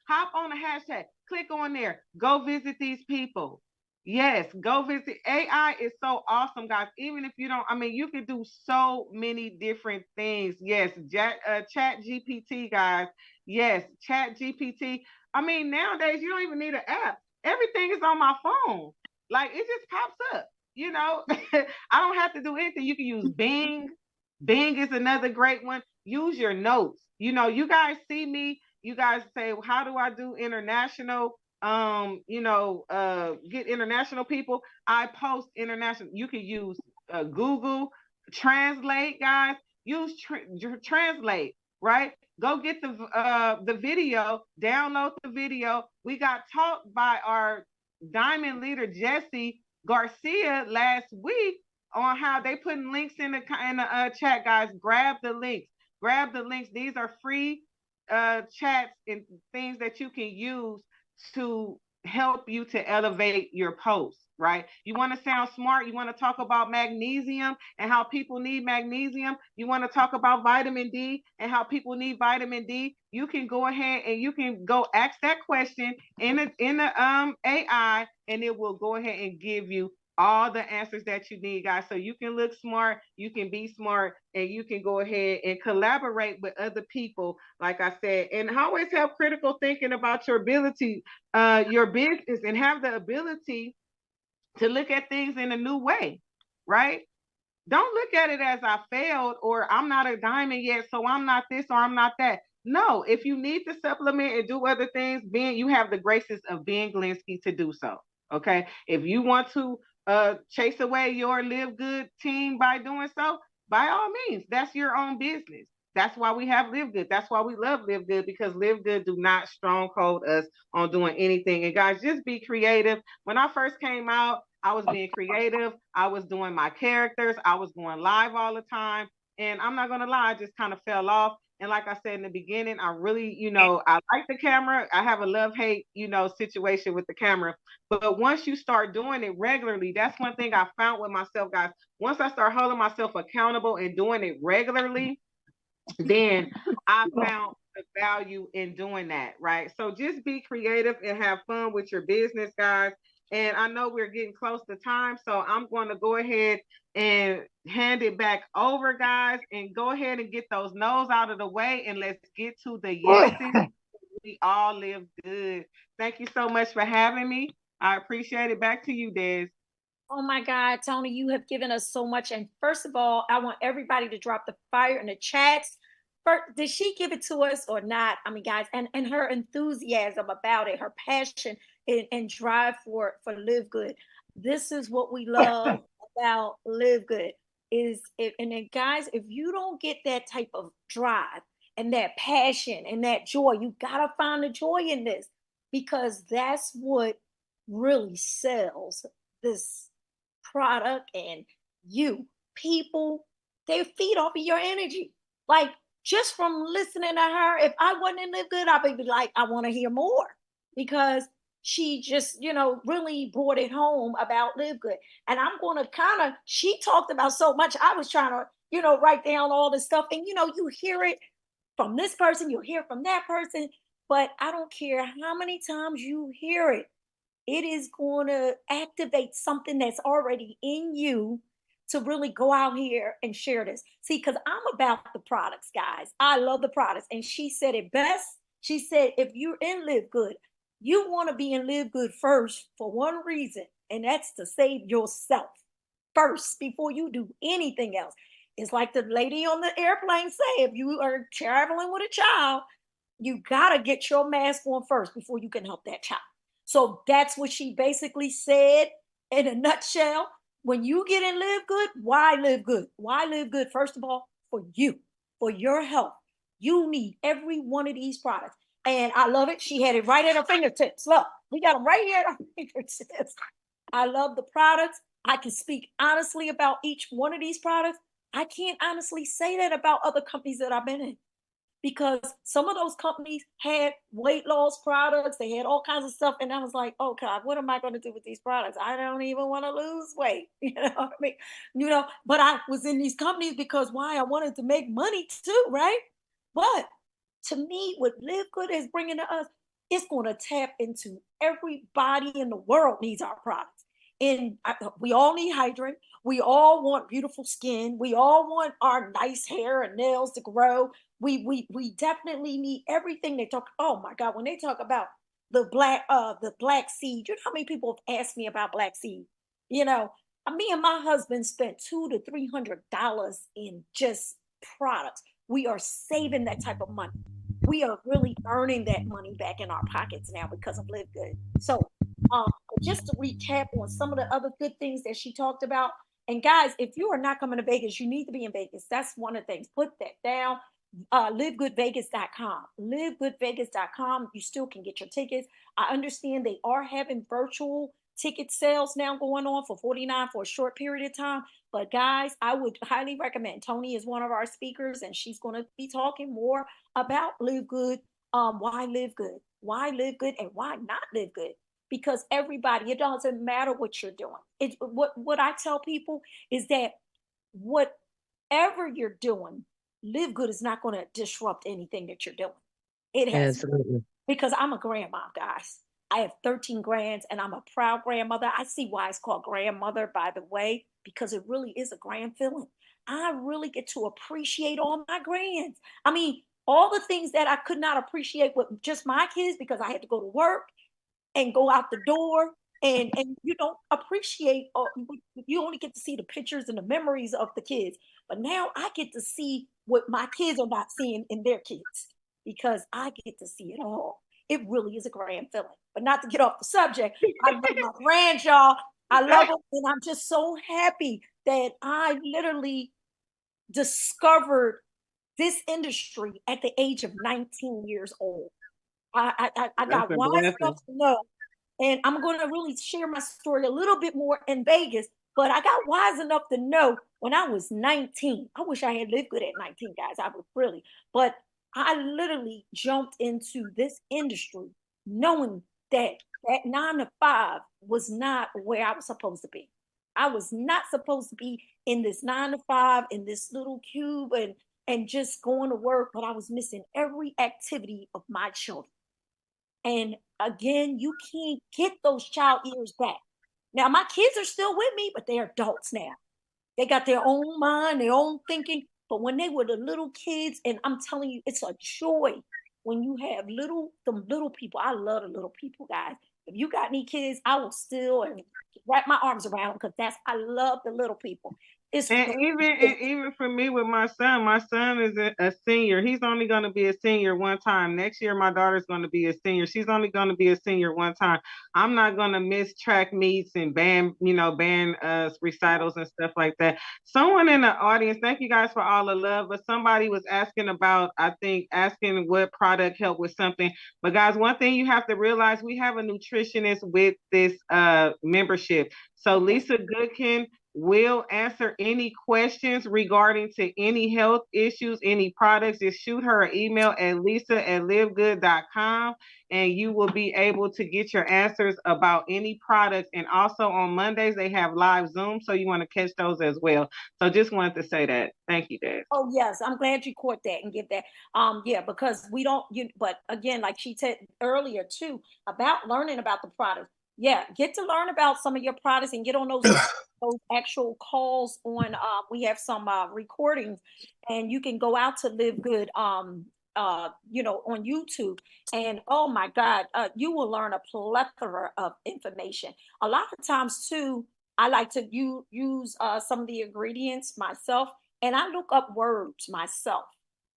Hop on the hashtag. Click on there. Go visit these people. Yes, go visit. AI is so awesome, guys. Even if you don't, you can do so many different things. Yes, Chat GPT, guys. Yes, Chat GPT. Nowadays you don't even need an app. Everything is on my phone. Like, it just pops up. I don't have to do anything. You can use Bing. Bing is another great one. Use your notes. You guys see me. You guys say, well, how do I do international? Get international people. I post international. You can use Google Translate, guys. Use Translate, right? Go get the video, download the video. We got taught by our diamond leader Jesse Garcia last week on how they putting links in the chat, guys. Grab the links. These are free chats and things that you can use to help you to elevate your posts, right? You want to sound smart. You want to talk about magnesium and how people need magnesium. You want to talk about vitamin D and how people need vitamin D. You can go ahead and you can go ask that question in the AI, and it will go ahead and give you all the answers that you need, guys. So you can look smart, you can be smart, and you can go ahead and collaborate with other people, like I said, and always have critical thinking about your ability, your business, and have the ability to look at things in a new way, right? Don't look at it as I failed or I'm not a diamond yet, so I'm not this or I'm not that. No, if you need to supplement and do other things, you have the graces of being Glinsky to do so. Okay. If you want to chase away your Live Good team by doing so, by all means, that's your own business. That's why we have Live Good. That's why we love Live Good, because Live Good do not stronghold us on doing anything. And guys, just be creative. When I first came out, I was being creative. I was doing my characters. I was going live all the time. And I'm not going to lie, I just kind of fell off. And like I said in the beginning, I really, I like the camera. I have a love-hate, situation with the camera. But once you start doing it regularly, that's one thing I found with myself, guys. Once I start holding myself accountable and doing it regularly, then I found the value in doing that, right? So just be creative and have fun with your business, guys. And I know we're getting close to time, so I'm going to go ahead and hand it back over, guys, and go ahead and get those no's out of the way, and let's get to the yeses. We all live good. Thank you so much for having me. I appreciate it. Back to you, Des. Oh my God, Tony, you have given us so much. And first of all, I want everybody to drop the fire in the chats. First, did she give it to us or not? I mean, guys, and her enthusiasm about it, her passion and drive for Live Good. This is what we love about Live Good. And then guys, if you don't get that type of drive and that passion and that joy, you gotta find the joy in this because that's what really sells this product. And you people, they feed off of your energy. Like, just from listening to her, if I wasn't in Live Good, I'd be like, I want to hear more because she just, really brought it home about Live Good. And I'm going to kind of, she talked about so much. I was trying to, write down all this stuff. And, you hear it from this person, you hear from that person, but I don't care how many times you hear it, it is going to activate something that's already in you to really go out here and share this. See, because I'm about the products, guys. I love the products. And she said it best. She said, if you're in Live Good, you want to be in Live Good first for one reason, and that's to save yourself first before you do anything else. It's like the lady on the airplane say, if you are traveling with a child, you got to get your mask on first before you can help that child. So that's what she basically said in a nutshell. When you get in Live Good, why Live Good? Why Live Good? First of all, for you, for your health. You need every one of these products. And I love it. She had it right at her fingertips. Look, we got them right here at our fingertips. I love the products. I can speak honestly about each one of these products. I can't honestly say that about other companies that I've been in because some of those companies had weight loss products. They had all kinds of stuff. And I was like, oh God, what am I going to do with these products? I don't even want to lose weight. You know what I mean? But I was in these companies because why? I wanted to make money too, right? But to me, what Live Good is bringing to us, it's going to tap into everybody in the world needs our products. And we all need hydrate. We all want beautiful skin. We all want our nice hair and nails to grow. We definitely need everything they talk. Oh my God, when they talk about the black seed, you know how many people have asked me about black seed? You know, me and my husband spent $200 to $300 in just products. We are saving that type of money. We are really earning that money back in our pockets now because of Live Good. So, um, just to recap on some of the other good things that she talked about. And guys, if you are not coming to Vegas, you need to be in Vegas. That's one of the things. Put that down. Livegoodvegas.com. Livegoodvegas.com. You still can get your tickets. I understand they are having virtual ticket sales now going on for $49 for a short period of time. But guys, I would highly recommend. Tony is one of our speakers, and she's going to be talking more about Live Good. Why Live Good? Why Live Good and why not Live Good? Because everybody, it doesn't matter what you're doing. It's what I tell people is that whatever you're doing, Live Good is not going to disrupt anything that you're doing. It has, Absolutely. because I'm a grandma, guys. I have 13 grands and I'm a proud grandmother. I see why it's called grandmother, by the way, because it really is a grand feeling. I really get to appreciate all my grands. I mean, all the things that I could not appreciate with just my kids because I had to go to work and go out the door, and you don't appreciate, or you only get to see the pictures and the memories of the kids, but now I get to see what my kids are not seeing in their kids because I get to see it all. It really is a grand feeling. But not to get off the subject, I love my grands, y'all. I love them, and I'm just so happy that I literally discovered this industry at the age of 19 years old. I That's got a wise enough blessing. to know, and I'm going to really share my story a little bit more in Vegas. But I got wise enough to know when I was 19. I wish I had lived good at 19, guys. I would really. But I literally jumped into this industry knowing that that 9 to 5 was not where I was supposed to be. I was not supposed to be in this 9 to 5 in this little cube and just going to work, but I was missing every activity of my children. And again, you can't get those child ears back. Now, my kids are still with me, but they're adults now. They got their own mind, their own thinking. But when they were the little kids, and I'm telling you, it's a joy when you have them little people. I love the little people, guys. If you got any kids, I will still and wrap my arms around because I love the little people. It's And the even for me with my son is a senior. He's only going to be a senior one time. Next year, my daughter's going to be a senior. She's only going to be a senior one time. I'm not going to miss track meets and band recitals and stuff like that. Someone in the audience, thank you guys for all the love, but somebody was asking about, I think, asking what product helped with something. But guys, one thing you have to realize, we have a nutritionist with this membership. So Lisa Goodkin will answer any questions regarding to any health issues, any products. Just shoot her an email at lisa@livegood.com and you will be able to get your answers about any products. And also on Mondays, they have live Zoom, so you want to catch those as well. So just wanted to say that. Thank you, Dad. Oh yes, I'm glad you caught that and get that. Yeah, because we don't but again, like she said earlier too, about learning about the product. Yeah, get to learn about some of your products and get on those actual calls on we have some recordings and you can go out to Live Good on YouTube and oh my God, you will learn a plethora of information. A lot of times too, I like to use some of the ingredients myself and I look up words myself.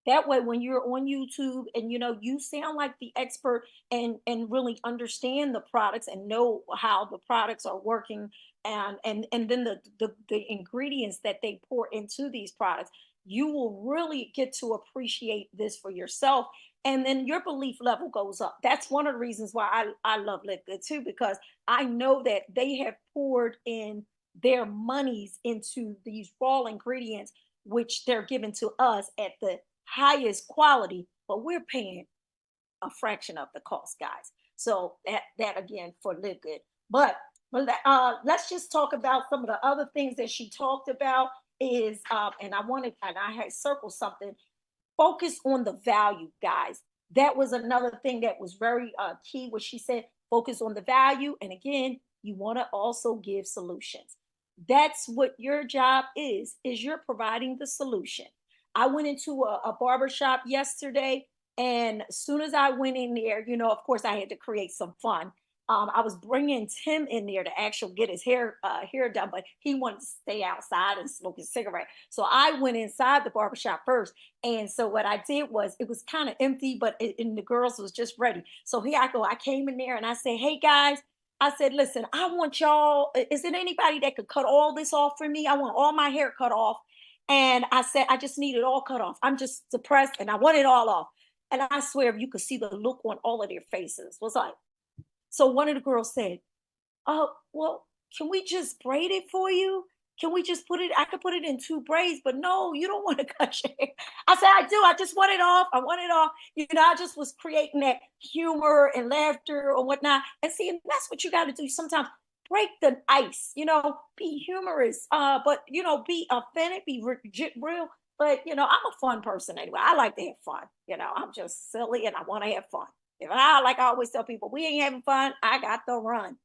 That way, when you're on YouTube and you sound like the expert and really understand the products and know how the products are working and then the ingredients that they pour into these products, you will really get to appreciate this for yourself. And then your belief level goes up. That's one of the reasons why I love Live Good too, because I know that they have poured in their monies into these raw ingredients which they're giving to us at the highest quality, but we're paying a fraction of the cost, guys. So that again for Live Good. But let's just talk about some of the other things that she talked about. Is and I had circled something. Focus on the value, guys. That was another thing that was very key. What she said, focus on the value, and again, you want to also give solutions. That's what your job is you're providing the solution. I went into a barber shop yesterday, and as soon as I went in there, of course I had to create some fun. I was bringing Tim in there to actually get his hair done, but he wanted to stay outside and smoke his cigarette. So I went inside the barbershop first. And so what I did was it was kind of empty, but and the girls was just ready. So here I go. I came in there and I said, "Hey guys," I said, "Listen, I want y'all. Is it anybody that could cut all this off for me? I want all my hair cut off." And I said, "I just need it all cut off. I'm just depressed and I want it all off." And I swear, if you could see the look on all of their faces, was like, so one of the girls said, "Oh, well, can we just braid it for you? Can we just put it? I could put it in two braids, but no, you don't want to cut your hair." I said, "I do. I just want it off. I want it off." I just was creating that humor and laughter or whatnot. And see, and that's what you got to do sometimes. Break the ice, be humorous, but, be authentic, be real. But, I'm a fun person anyway. I like to have fun. I'm just silly and I want to have fun. If I always tell people, we ain't having fun, I got to run.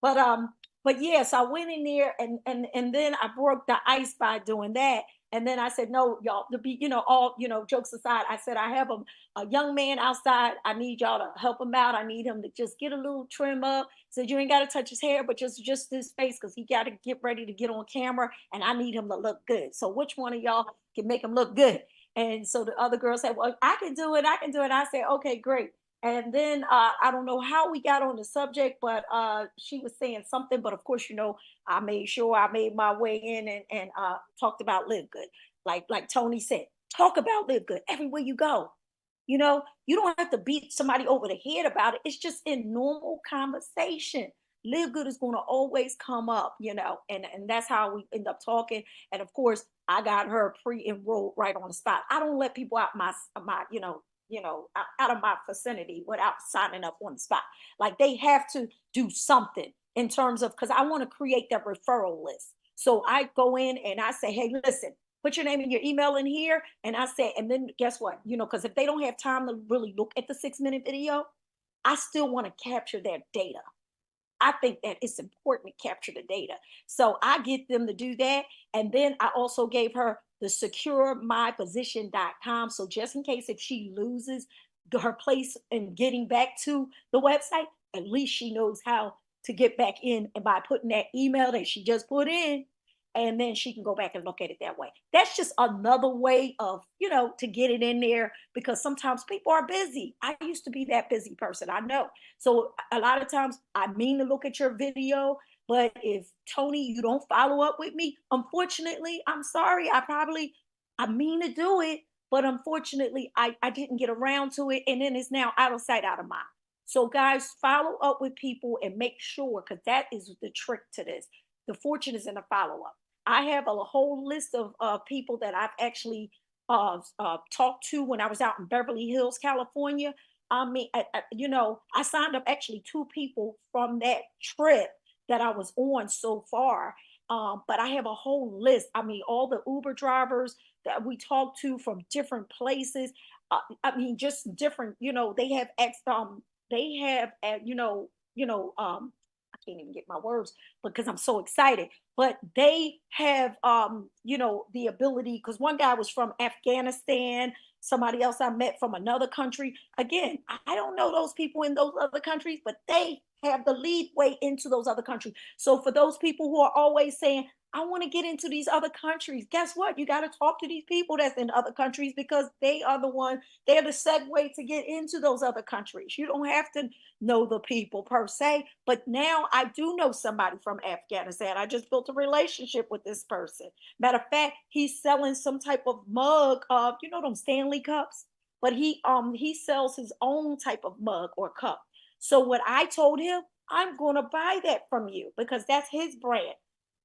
But yes, I went in there and then I broke the ice by doing that. And then I said, "No, y'all, to be, all, jokes aside, I said, I have a young man outside. I need y'all to help him out. I need him to just get a little trim up." Said, "You ain't got to touch his hair, but just his face, because he got to get ready to get on camera. And I need him to look good. So which one of y'all can make him look good?" And so the other girl said, "Well, I can do it. I can do it." I said, "Okay, great." And then I don't know how we got on the subject, but she was saying something. But of course, I made sure I made my way in and talked about Live Good. Like Tony said, talk about Live Good everywhere you go. You don't have to beat somebody over the head about it. It's just in normal conversation. Live Good is going to always come up, and that's how we end up talking. And of course, I got her pre-enrolled right on the spot. I don't let people out out of my vicinity without signing up on the spot. Like they have to do something in terms of, because I want to create that referral list. So I go in and I say, "Hey, listen, put your name and your email in here." And I say, and then guess what? Because if they don't have time to really look at the 6-minute video, I still want to capture their data. I think that it's important to capture the data. So I get them to do that. And then I also gave her the securemyposition.com. So just in case if she loses her place in getting back to the website, at least she knows how to get back in, and by putting that email that she just put in, and then she can go back and look at it that way. That's just another way of, to get it in there, because sometimes people are busy. I used to be that busy person, I know. So a lot of times I mean to look at your video, but if Tony, you don't follow up with me, unfortunately, I'm sorry. I mean to do it, but unfortunately, I didn't get around to it. And then it's now out of sight, out of mind. So guys, follow up with people and make sure, because that is the trick to this. The fortune is in the follow up. I have a whole list of people that I've actually talked to when I was out in Beverly Hills, California. I mean, I signed up actually 2 people from that trip that I was on so far. But I have a whole list. I mean, all the Uber drivers that we talked to from different places. I mean, just different. They have, I can't even get my words because I'm so excited. But they have, the ability, because one guy was from Afghanistan, somebody else I met from another country. Again, I don't know those people in those other countries, but they have the lead way into those other countries. So for those people who are always saying, I want to get into these other countries, guess what? You got to talk to these people that's in other countries, because they're the segue to get into those other countries. You don't have to know the people per se, but now I do know somebody from Afghanistan. I just built a relationship with this person. Matter of fact, he's selling some type of mug of, them Stanley cups, but he sells his own type of mug or cup. So what I told him, I'm going to buy that from you, because that's his brand.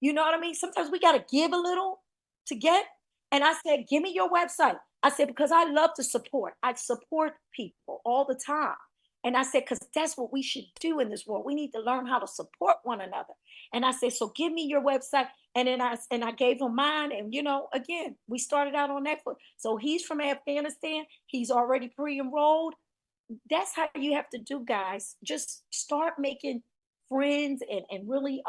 You know what I mean? Sometimes we got to give a little to get. And I said, give me your website. I said, because I love to support. I support people all the time. And I said, because that's what we should do in this world. We need to learn how to support one another. And I said, so give me your website. And then I gave him mine. And, again, we started out on that foot. So he's from Afghanistan. He's already pre-enrolled. That's how you have to do, guys. Just start making friends and really,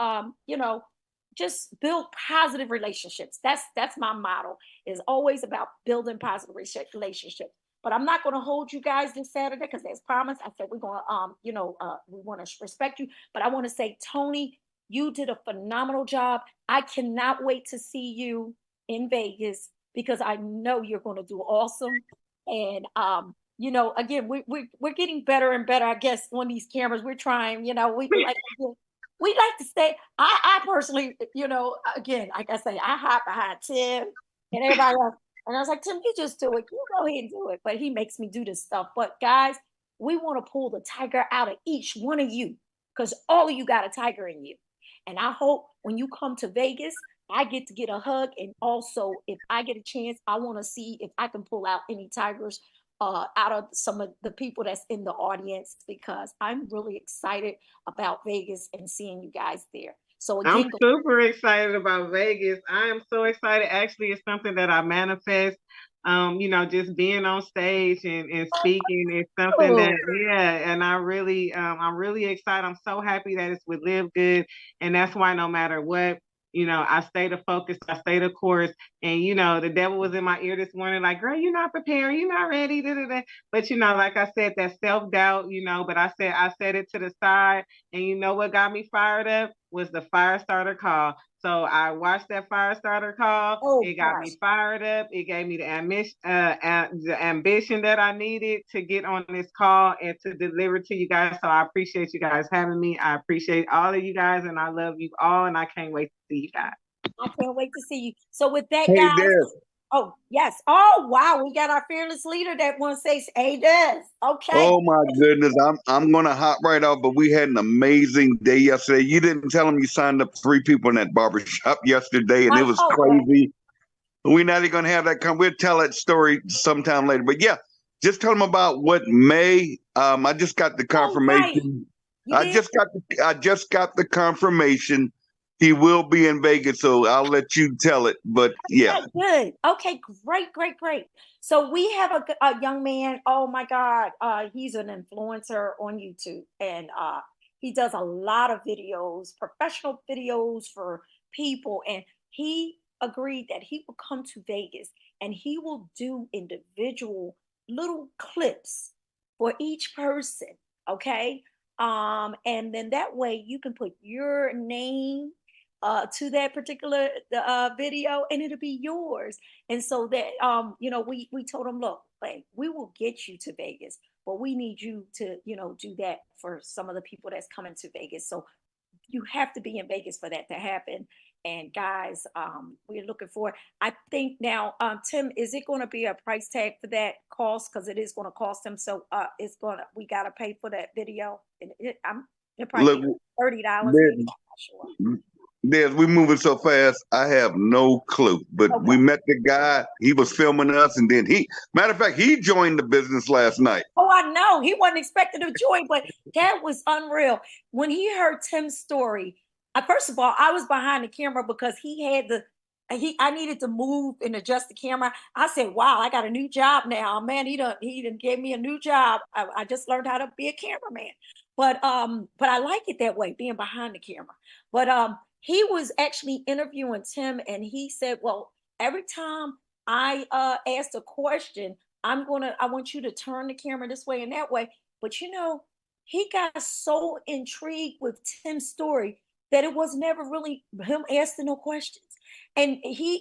just build positive relationships. That's my motto, is always about building positive relationships. But I'm not going to hold you guys this Saturday, because as promised, I said we're going to we want to respect you. But I want to say, Tony, you did a phenomenal job. I cannot wait to see you in Vegas, because I know you're going to do awesome. And again, we're getting better and better, I guess, on these cameras. We're trying, we like to stay. I personally, again, like I say, I hide behind Tim and everybody else. And I was like, Tim, you just do it. You go ahead and do it. But he makes me do this stuff. But guys, we want to pull the tiger out of each one of you, because all of you got a tiger in you. And I hope when you come to Vegas, I get a hug. And also, if I get a chance, I want to see if I can pull out any tigers out of some of the people that's in the audience, because I'm really excited about Vegas and seeing you guys there. So I'm again, super excited about Vegas. I am so excited. Actually, it's something that I manifest. Just being on stage and speaking is something that, yeah, and I'm really excited. I'm so happy that it's with Live Good. And that's why no matter what, I stay the focus, I stay the course. And, the devil was in my ear this morning, like, girl, you're not prepared, you're not ready. Da, da, da. But, like I said, that self-doubt, but I set it to the side. And you know what got me fired up was the fire starter call. So I watched that fire starter call. It got me fired up. It gave me the ambition that I needed to get on this call and to deliver to you guys. So I appreciate you guys having me. I appreciate all of you guys, and I love you all, and I can't wait to see you guys. I can't wait to see you. So with that, Hey, guys. Des. Oh, yes. Oh, wow. We got our fearless leader that wants to say, hey, Des. Okay. Oh my goodness, I'm gonna hop right off. But we had an amazing day yesterday. You didn't tell them you signed up 3 people in that barbershop yesterday, and it was crazy. We're not even gonna have that come. We'll tell that story sometime later. But yeah, just tell them about what May. I just got the confirmation. Right. I just got the confirmation He will be in Vegas, so I'll let you tell it. But yeah. Okay, good. Okay, great, great, great. So we have a young man. Oh my God, he's an influencer on YouTube, and he does a lot of videos, professional videos for people. And he agreed that he will come to Vegas and he will do individual little clips for each person. Okay, and then that way you can put your name to that particular video, and it'll be yours. And so that we told him, look, like, we will get you to Vegas, but we need you to do that for some of the people that's coming to Vegas. So you have to be in Vegas for that to happen. And guys, we're looking for, I think now, Tim, is it going to be a price tag for that cost? Because it is going to cost them. So we got to pay for that video. And it probably Look, $30 maybe. I'm not sure. Des, we moving so fast, I have no clue. But Okay. we met the guy. He was filming us, and then matter of fact, he joined the business last night. Oh, I know. He wasn't expecting to join, but that was unreal. When he heard Tim's story, first of all, I was behind the camera because I needed to move and adjust the camera. I said, wow, I got a new job now. Man, he done gave me a new job. I just learned how to be a cameraman. But I like it that way, being behind the camera. But he was actually interviewing Tim, and he said, well, every time I asked a question, I want you to turn the camera this way and that way. But he got so intrigued with Tim's story that it was never really him asking no questions. And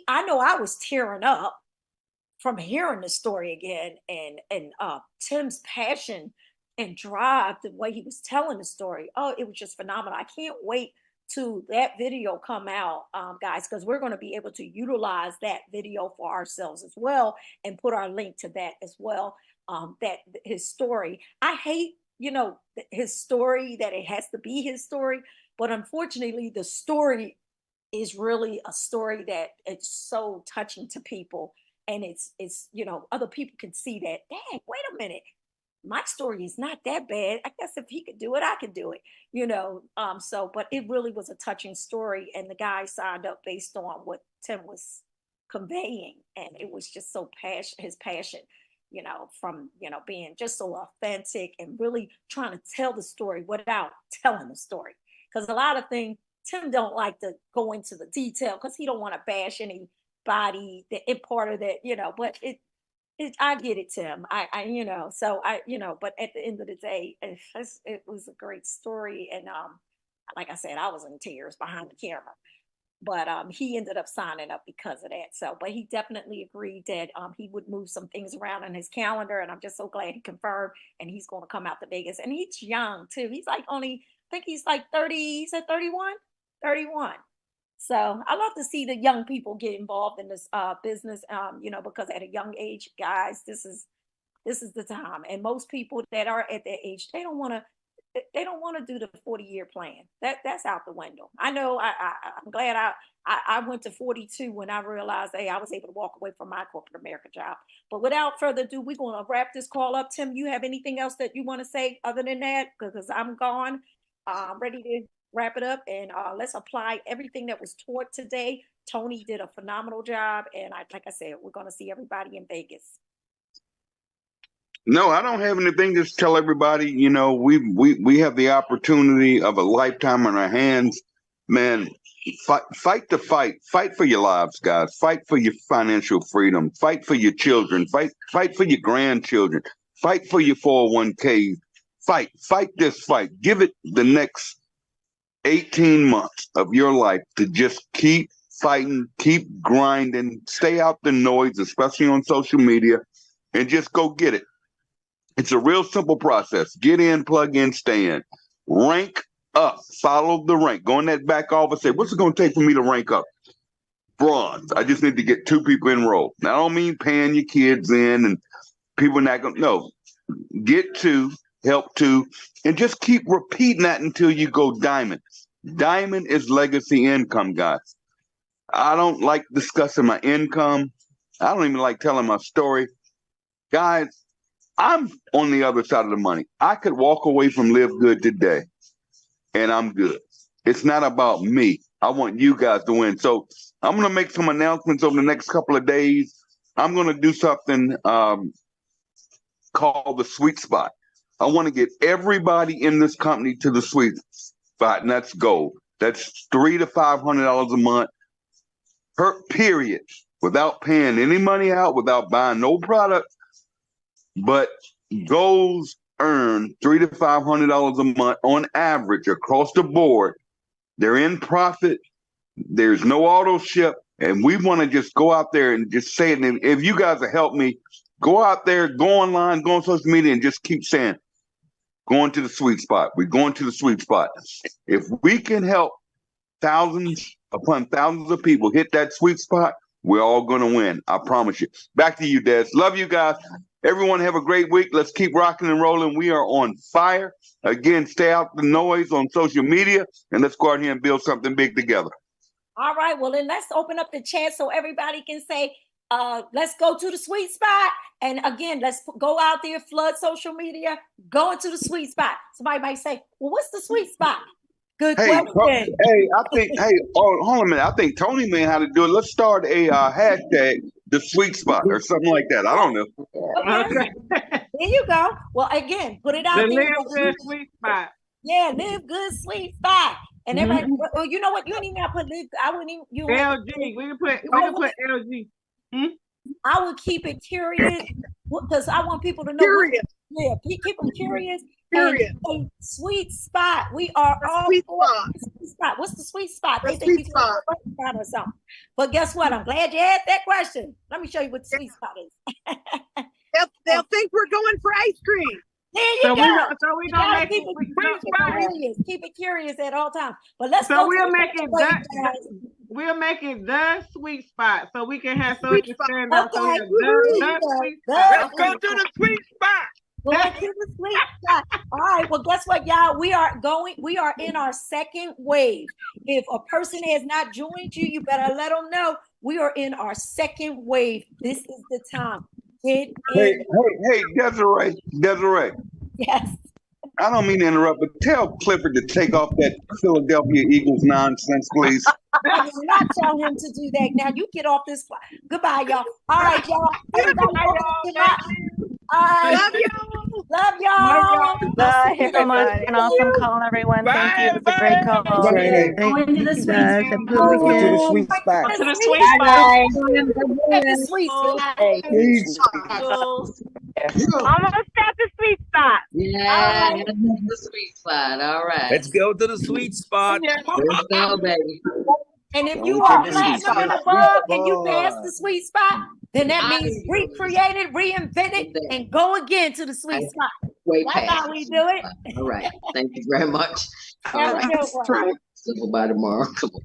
I know I was tearing up from hearing the story again, and Tim's passion and drive, the way he was telling the story. Oh, it was just phenomenal. I can't wait to that video come out, guys, because we're going to be able to utilize that video for ourselves as well and put our link to that as well. That his story, I hate, his story, that it has to be his story, but unfortunately the story is really a story that it's so touching to people. And it's other people can see that, dang, wait a minute, my story is not that bad. I guess if he could do it, I could do it, but it really was a touching story. And the guy signed up based on what Tim was conveying. And it was just so his passion, from, being just so authentic and really trying to tell the story without telling the story. Because a lot of things, Tim don't like to go into the detail because he don't want to bash anybody that part of that, but I get it, Tim. But at the end of the day, it was a great story. And like I said, I was in tears behind the camera. But he ended up signing up because of that. So, but he definitely agreed that he would move some things around in his calendar. And I'm just so glad he confirmed. And he's going to come out to Vegas. And he's young, too. He's like I think he's like 30. He said 31? 31. So I love to see the young people get involved in this business, because at a young age, guys, this is the time. And most people that are at that age, they don't want to do the 40-year plan. That's out the window. I know. I'm glad I went to 42 when I realized, hey, I was able to walk away from my corporate America job. But without further ado, we're going to wrap this call up. Tim, you have anything else that you want to say other than that? Because I'm gone. I'm ready to wrap it up, and let's apply everything that was taught today. Tony did a phenomenal job, and like I said, we're going to see everybody in Vegas. No, I don't have anything. Just tell everybody, we have the opportunity of a lifetime on our hands. Man, fight the fight for your lives, guys. Fight for your financial freedom. Fight for your children. Fight for your grandchildren. Fight for your 401k. Fight this fight. Give it the next 18 months of your life to just keep fighting, keep grinding, stay out the noise, especially on social media, and just go get it. It's a real simple process. Get in, plug in, stay in. Rank up. Follow the rank. Go in that back office, say, what's it going to take for me to rank up? Bronze. I just need to get 2 people enrolled. Now, I don't mean paying your kids in and people not going to, no. Get 2, help 2, and just keep repeating that until you go diamond. Diamond is legacy income, guys. I don't like discussing my income. I don't even like telling my story. Guys, I'm on the other side of the money. I could walk away from Live Good today, and I'm good. It's not about me. I want you guys to win. So I'm going to make some announcements over the next couple of days. I'm going to do something called the sweet spot. I want to get everybody in this company to the sweet spot, and that's gold. That's $300 to $500 a month per period, without paying any money out, without buying no product. But goals earn $300 to $500 a month on average across the board. They're in profit. There's no auto ship, and we want to just go out there and just say it. And if you guys will help me, go out there, go online, go on social media, and just keep saying, going to the sweet spot. We're going to the sweet spot. If we can help thousands upon thousands of people hit that sweet spot, we're all going to win. I promise you. Back to you, Des. Love you guys. Everyone have a great week. Let's keep rocking and rolling. We are on fire. Again, stay out the noise on social media, and let's go out here and build something big together. All right. Well, then let's open up the chat so everybody can say, let's go to the sweet spot. And again, let's go out there, flood social media, go into the sweet spot. Somebody might say, well, what's the sweet spot? Good question. Hold on a minute. I think Tony may have to do it. Let's start a hashtag, the sweet spot, or something like that. I don't know. Okay. There you go. Well, again, put it out there. Live good sweet spot. Yeah, live good sweet spot. And everybody, well, you know what? You ain't even gotta put live. I wouldn't even. You LG. We can put LG. I would keep it curious because I want people to know. Curious. Yeah, keep them curious. Curious. And sweet spot. We are all sweet for spot. sweet spot. What's the sweet spot? The They think sweet spot. or something. But guess what? I'm glad you had that question. Let me show you what the sweet spot is. They'll think we're going for ice cream. There you go. We gonna make keep it curious. Keep it curious at all times. But let's so go. We'll make it the sweet spot so we can have so we can stand up. So the sweet spot. Let's go to the sweet spot. Going to the sweet spot. All right. Well, guess what, y'all? We are in our second wave. If a person has not joined you, you better let them know we are in our second wave. This is the time. Hey, Desiree. Yes. I don't mean to interrupt, but tell Clifford to take off that Philadelphia Eagles nonsense, please. I will not tell him to do that. Now you get off this. Goodbye, y'all. All right, y'all. Everybody, Love y'all. Love y'all. Bye. An awesome call, everyone. Thank you. It's a great call. Going to the sweet spot. To the sweet spot. The sweet spot. Almost at the sweet spot. Yeah, the sweet spot. All right. Let's go to the sweet spot. Let's go, baby. And if you are platinum and above and you pass the sweet spot, then that means recreated, reinvented, and go again to the sweet spot. That's how we do it. All right. Thank you very much. Have a good one. See you by tomorrow. Come on.